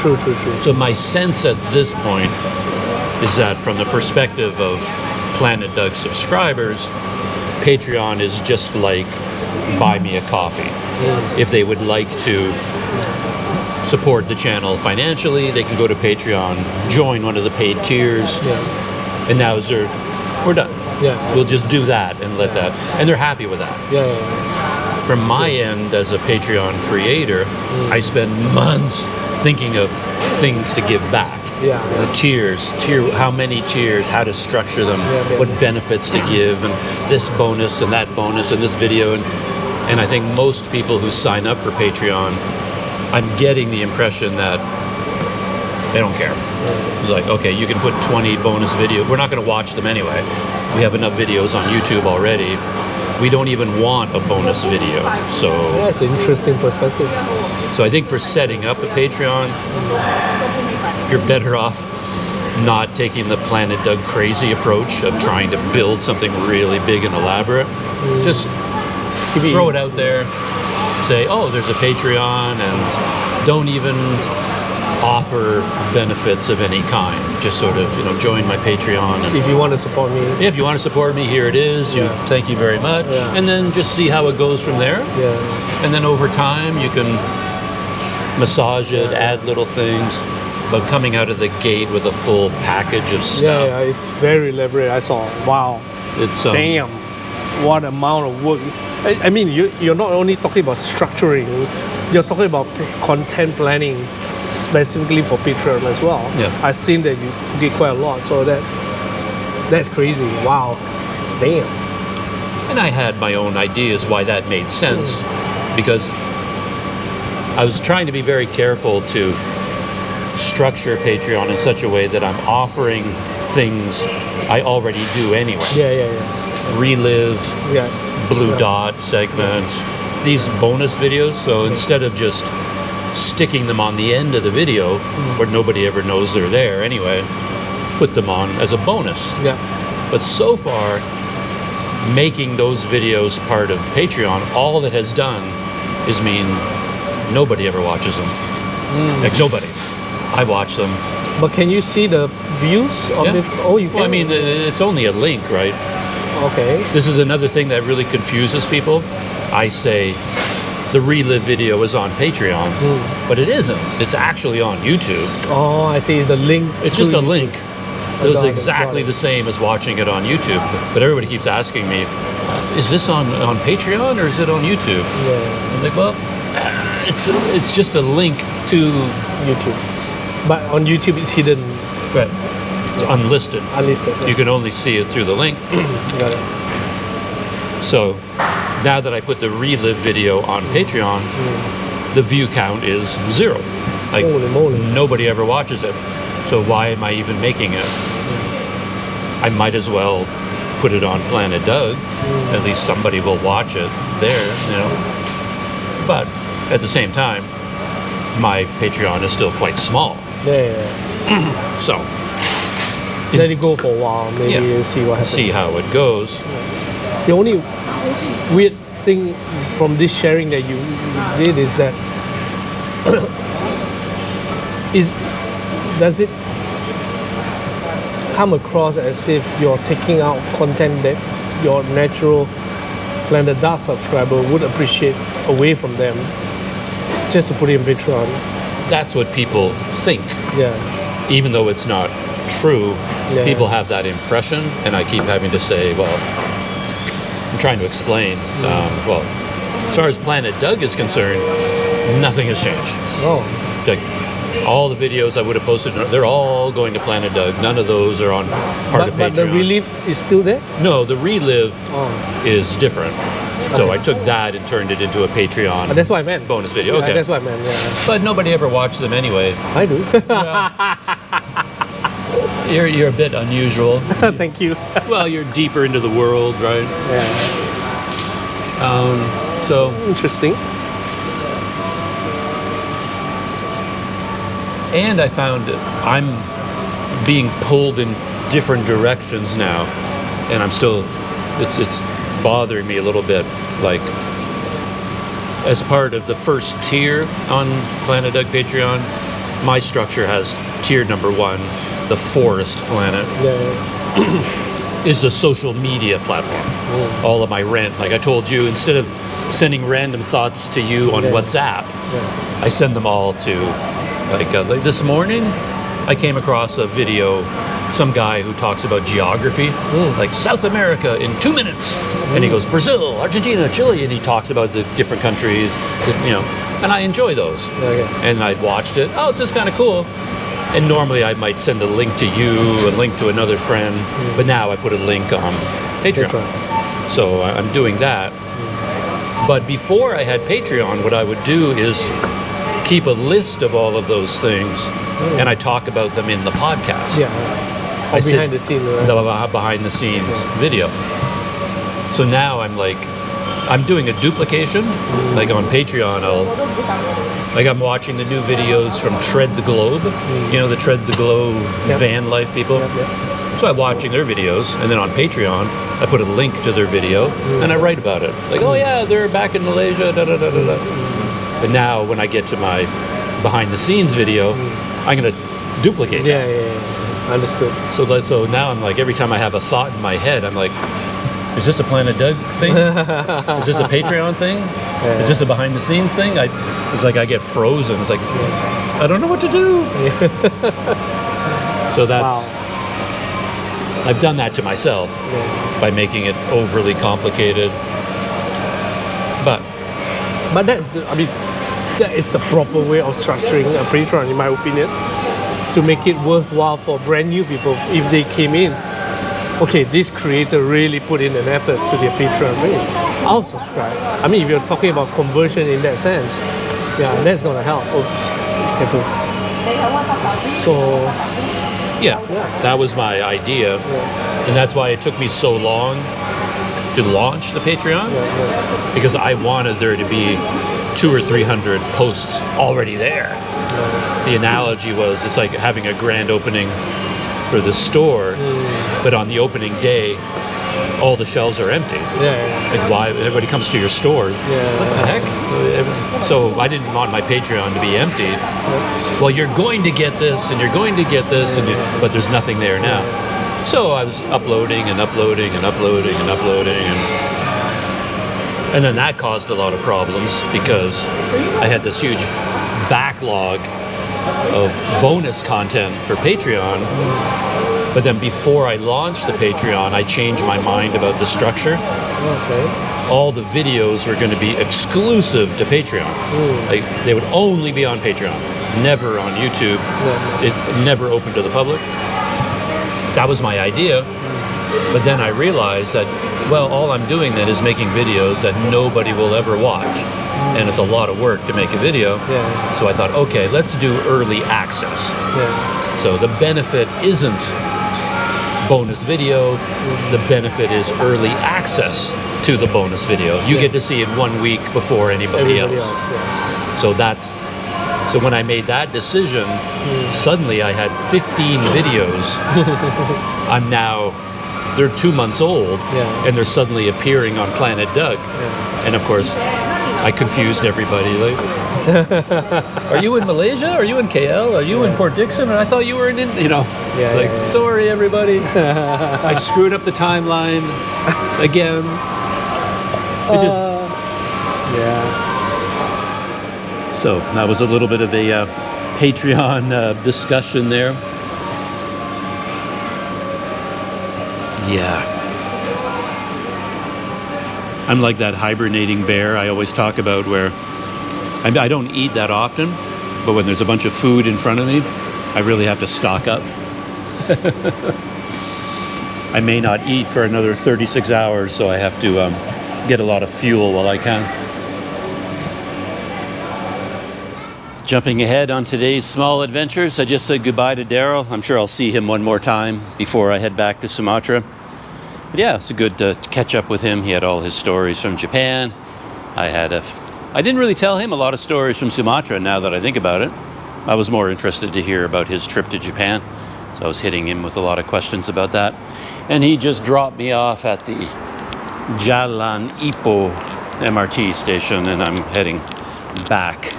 True. So my sense at this point is that from the perspective of Planet Doug subscribers, Patreon is just like buy me a coffee. If they would like to support the channel financially, they can go to Patreon, join one of the paid tiers, and now we're done. Yeah. We'll just do that and let that, and they're happy with that. Yeah. From my end as a Patreon creator, I spend months thinking of things to give back. Yeah. The tiers, how many tiers, how to structure them, Yeah. what benefits to give, and this bonus and that bonus and this video. And I think most people who sign up for Patreon, I'm getting the impression that they don't care. It's like, okay, you can put 20 bonus videos. We're not going to watch them anyway. We have enough videos on YouTube already. We don't even want a bonus video. So, That's an interesting perspective. so I think for setting up a Patreon, you're better off not taking the Planet Doug crazy approach of trying to build something really big and elaborate. Just throw it out there. Say, oh, there's a Patreon, and don't even offer benefits of any kind. Just sort of, join my Patreon. And If you want to support me. if you want to support me, here it is. Thank you very much. Yeah. And then just see how it goes from there. Yeah. And then over time, you can massage it, add little things. But coming out of the gate with a full package of stuff, Yeah, it's very elaborate. I saw. Wow. it's Damn. What amount of work. I mean, you're not only talking about structuring, you're talking about content planning specifically for Patreon as well. Yeah. I've seen that you did quite a lot. So that's crazy. Wow. Damn. And I had my own ideas why that made sense, because I was trying to be very careful to structure Patreon in such a way that I'm offering things I already do anyway. Yeah. Relive, Yeah. blue dot segment, these bonus videos. So instead of just sticking them on the end of the video where nobody ever knows they're there anyway, put them on as a bonus. Yeah. But so far, making those videos part of Patreon, all that has done is mean nobody ever watches them. Like nobody. I watch them. But can you see the views of Yeah. it? Oh, you can. Well, I mean, it's only a link, right? Okay. This is another thing that really confuses people. I say the Relive video is on Patreon, but it isn't. It's actually on YouTube. Oh, I see. It's the link. It's to just a YouTube. link. I It's got it, exactly got it. the same as watching it on YouTube. But everybody keeps asking me, is this on Patreon or is it on YouTube? Yeah. I'm like, well, it's just a link to YouTube. But on YouTube, it's hidden, right. It's unlisted. unlisted. You can only see it through the link. Got it. So now that I put the Relive video on Patreon, the view count is 0. Like Holy moly. nobody ever watches it. So why am I even making it? I might as well put it on Planet Doug. At least somebody will watch it there, But at the same time, my Patreon is still quite small. Yeah. So Let it go for a while, maybe, Yeah. and see what happens. see how it goes. The only weird thing from this sharing that you did is that does it come across as if you're taking out content that your natural Planet Dark subscriber would appreciate away from them just to put it in Patreon? That's what people think, Yeah. even though it's not true. Yeah. People have that impression, and I keep having to say, well, I'm trying to explain. Well, as far as Planet Doug is concerned, nothing has changed. Oh. Like, all the videos I would have posted, they're all going to Planet Doug. None of those are on part of Patreon. But the relief is still there? No, the relive Oh. is different. So Okay. I took that and turned it into a Patreon That's what I meant. bonus video. Yeah, Okay. that's what I meant, yeah. But nobody ever watched them anyway. I do. You're a bit unusual. Thank you. Well, you're deeper into the world, right? Yeah. So, Interesting. and I found that I'm being pulled in different directions now, and I'm still, it's bothering me a little bit. Like, as part of the first tier on Planet Doug Patreon, my structure has tier number 1, the Forest Planet, Yeah. is the social media platform. All of my like I told you, instead of sending random thoughts to you on Yeah. WhatsApp, Yeah. I send them all to, like this morning, I came across a video, some guy who talks about geography, like South America in 2 minutes. And he goes, Brazil, Argentina, Chile, and he talks about the different countries, and I enjoy those. Okay. And I watched it. Oh, it's just kind of cool. And normally I might send a link to you, a link to another friend, but now I put a link on Patreon. So I'm doing that. But before I had Patreon, what I would do is keep a list of all of those things, and I talk about them in the podcast. Yeah. I Or said- behind the scene, right? The behind the scenes video. So now I'm doing a duplication. Like on Patreon, I'm watching the new videos from Tread the Globe. You know, the Tread the Globe Yep. van life people. Yep. So I'm watching their videos, and then on Patreon, I put a link to their video, and I write about it. Like, oh yeah, they're back in Malaysia, da da da da da. But now, when I get to my behind-the-scenes video, I'm gonna duplicate. Yeah, yeah, yeah. Understood. So now I'm like, every time I have a thought in my head, I'm like, is this a Planet Doug thing? Is this a Patreon thing? Is this a behind-the-scenes thing? It's like I get frozen. It's like, I don't know what to do. So that's. Wow. I've done that to myself by making it overly complicated. But that is the proper way of structuring a Patreon, in my opinion, to make it worthwhile for brand new people if they came in. Okay, this creator really put in an effort to their Patreon page. I'll subscribe. I mean, if you're talking about conversion in that sense, yeah, that's gonna help. Oops, careful. So yeah, that was my idea. And that's why it took me so long to launch the Patreon, because I wanted there to be 200 or 300 posts already there. The analogy was, it's like having a grand opening for the store, but on the opening day, all the shelves are empty. Like, why? Everybody comes to your store. What the heck? So I didn't want my Patreon to be empty. Well, you're going to get this, and you're going to get this, but there's nothing there now. So I was uploading and uploading and uploading and uploading, and then that caused a lot of problems because I had this huge backlog of bonus content for Patreon. But then before I launched the Patreon, I changed my mind about the structure. okay. All the videos were going to be exclusive to Patreon. Like, they would only be on Patreon, never on YouTube. It never open to the public. That was my idea. But then I realized that, well, all I'm doing then is making videos that nobody will ever watch. And it's a lot of work to make a video. So I thought, okay, let's do early access. So the benefit isn't bonus video. The benefit is early access to the bonus video. You get to see it 1 week before anybody else. So So when I made that decision, suddenly I had 15 videos. I'm now, they're 2 months old, and they're suddenly appearing on Planet Doug. And of course, I confused everybody. Like, are you in Malaysia? Are you in KL? Are you in Port Dickson? And I thought you were in, sorry everybody. I screwed up the timeline again. So that was a little bit of a Patreon discussion there. Yeah. I'm like that hibernating bear I always talk about, where I don't eat that often, but when there's a bunch of food in front of me, I really have to stock up. I may not eat for another 36 hours, so I have to get a lot of fuel while I can. Jumping ahead on today's small adventures, I just said goodbye to Daryl. I'm sure I'll see him one more time before I head back to Sumatra. But yeah, it's a good to catch up with him. He had all his stories from Japan. I didn't really tell him a lot of stories from Sumatra, now that I think about it. I was more interested to hear about his trip to Japan, so I was hitting him with a lot of questions about that. And he just dropped me off at the Jalan Ipoh MRT station, and I'm heading back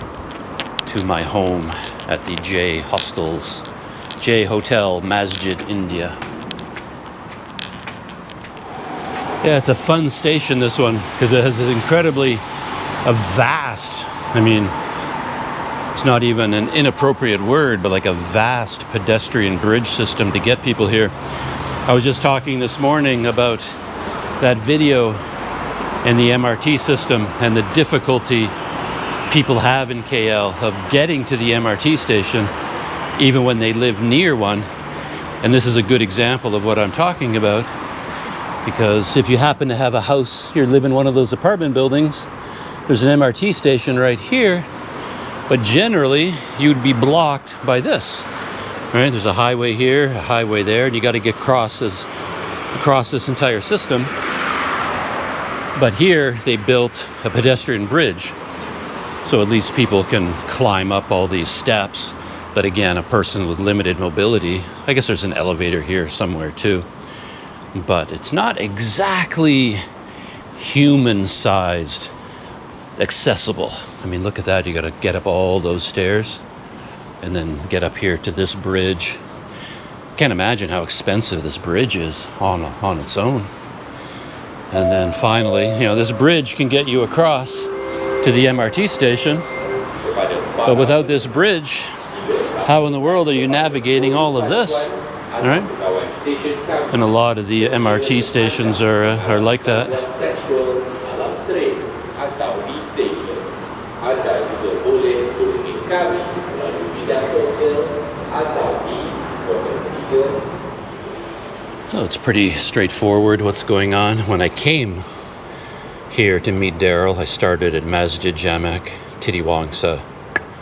to my home at the J Hotel, Masjid, India. Yeah, it's a fun station, this one, because it has a vast, I mean, it's not even an inappropriate word, but like a vast pedestrian bridge system to get people here. I was just talking this morning about that video and the MRT system and the difficulty people have in KL of getting to the MRT station, even when they live near one. And this is a good example of what I'm talking about, because if you happen to have a house, you live in one of those apartment buildings, there's an MRT station right here, but generally you'd be blocked by this, right? There's a highway here, a highway there, and you got to get across this entire system. But here they built a pedestrian bridge, so at least people can climb up all these steps. But again, a person with limited mobility, I guess there's an elevator here somewhere too, but it's not exactly human-sized accessible. I mean, look at that. You got to get up all those stairs and then get up here to this bridge. Can't imagine how expensive this bridge is on its own. And then finally, this bridge can get you across to the MRT station, but without this bridge, how in the world are you navigating all of this? All right? And a lot of the MRT stations are like that. Oh, it's pretty straightforward what's going on. When I came here to meet Daryl, I started at Masjid Jamak, Titiwangsa,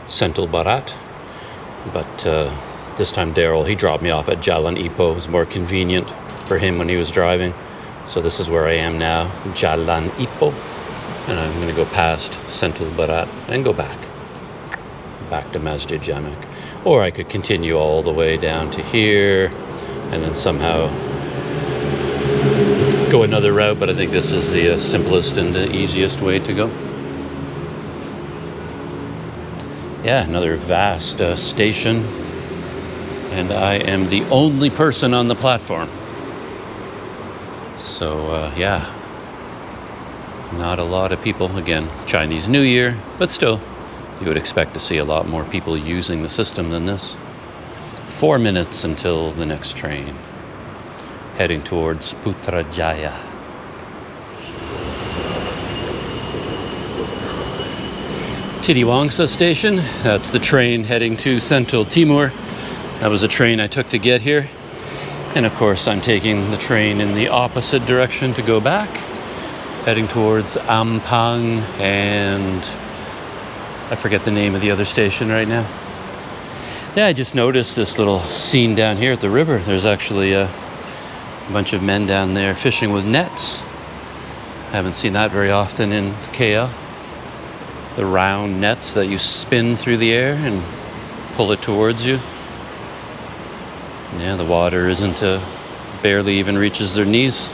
Sentul Barat. But this time Daryl, he dropped me off at Jalan Ipoh. It was more convenient for him when he was driving. So this is where I am now, Jalan Ipoh. And I'm going to go past Sentul Barat and go back to Masjid Jamak. Or I could continue all the way down to here and then somehow go another route, but I think this is the simplest and the easiest way to go. Yeah, another vast station, and I am the only person on the platform. So, yeah, not a lot of people. Again, Chinese New Year, but still, you would expect to see a lot more people using the system than this. 4 minutes until the next train, heading towards Putrajaya. Titiwangsa station, that's the train heading to Sentul Timur. That was a train I took to get here. And of course, I'm taking the train in the opposite direction to go back, heading towards Ampang, and I forget the name of the other station right now. Yeah, I just noticed this little scene down here at the river. There's actually a bunch of men down there fishing with nets. I haven't seen that very often in KL. the round nets that you spin through the air and pull it towards you. Yeah, the water isn't barely even reaches their knees.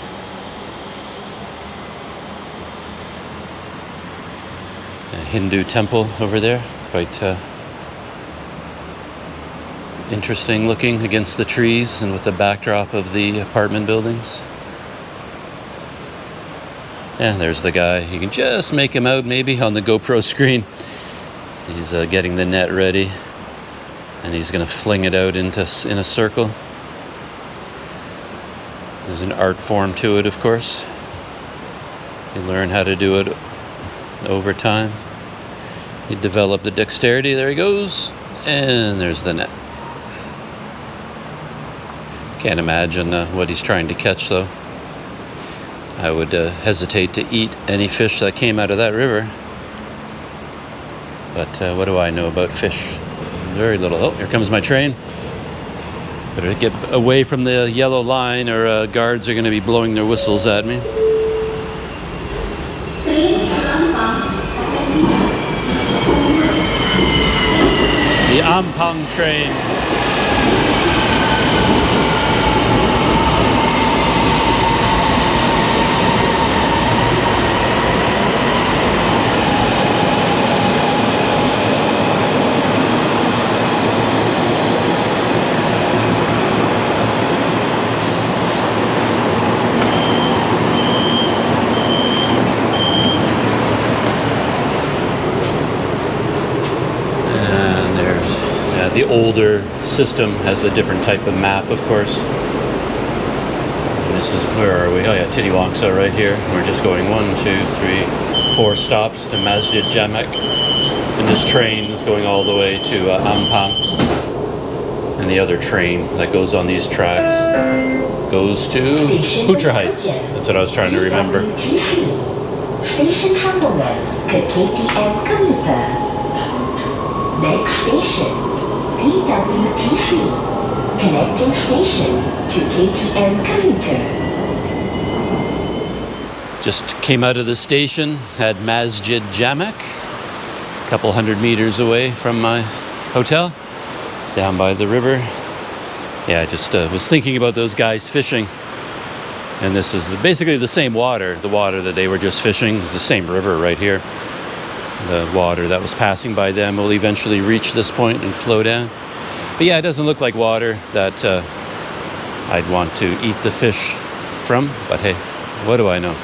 A Hindu temple over there, quite interesting looking against the trees and with the backdrop of the apartment buildings. And there's the guy. You can just make him out maybe on the GoPro screen. He's getting the net ready, and he's going to fling it out in a circle. There's an art form to it, of course. You learn how to do it over time. You develop the dexterity. There he goes. And there's the net. Can't imagine what he's trying to catch, though. I would hesitate to eat any fish that came out of that river. But what do I know about fish? Very little. Oh, here comes my train. Better get away from the yellow line, or guards are going to be blowing their whistles at me. The Ampang train. The older system has a different type of map, of course. And this is, where are we? Oh yeah, Titiwangsa right here. We're just going 1, 2, 3, 4 stops to Masjid Jamek. And this train is going all the way to Ampang. And the other train that goes on these tracks goes to Putra Heights. That's what I was trying to remember. Station supplement to KTM commuter. Next station, PWTC, connecting station to KTM commuter. Just came out of the station at Masjid Jamek, a couple hundred meters away from my hotel, down by the river. Yeah, I just was thinking about those guys fishing. And this is basically the same water. The water that they were just fishing is the same river right here. The water that was passing by them will eventually reach this point and flow down. But yeah, it doesn't look like water that I'd want to eat the fish from. But hey, what do I know?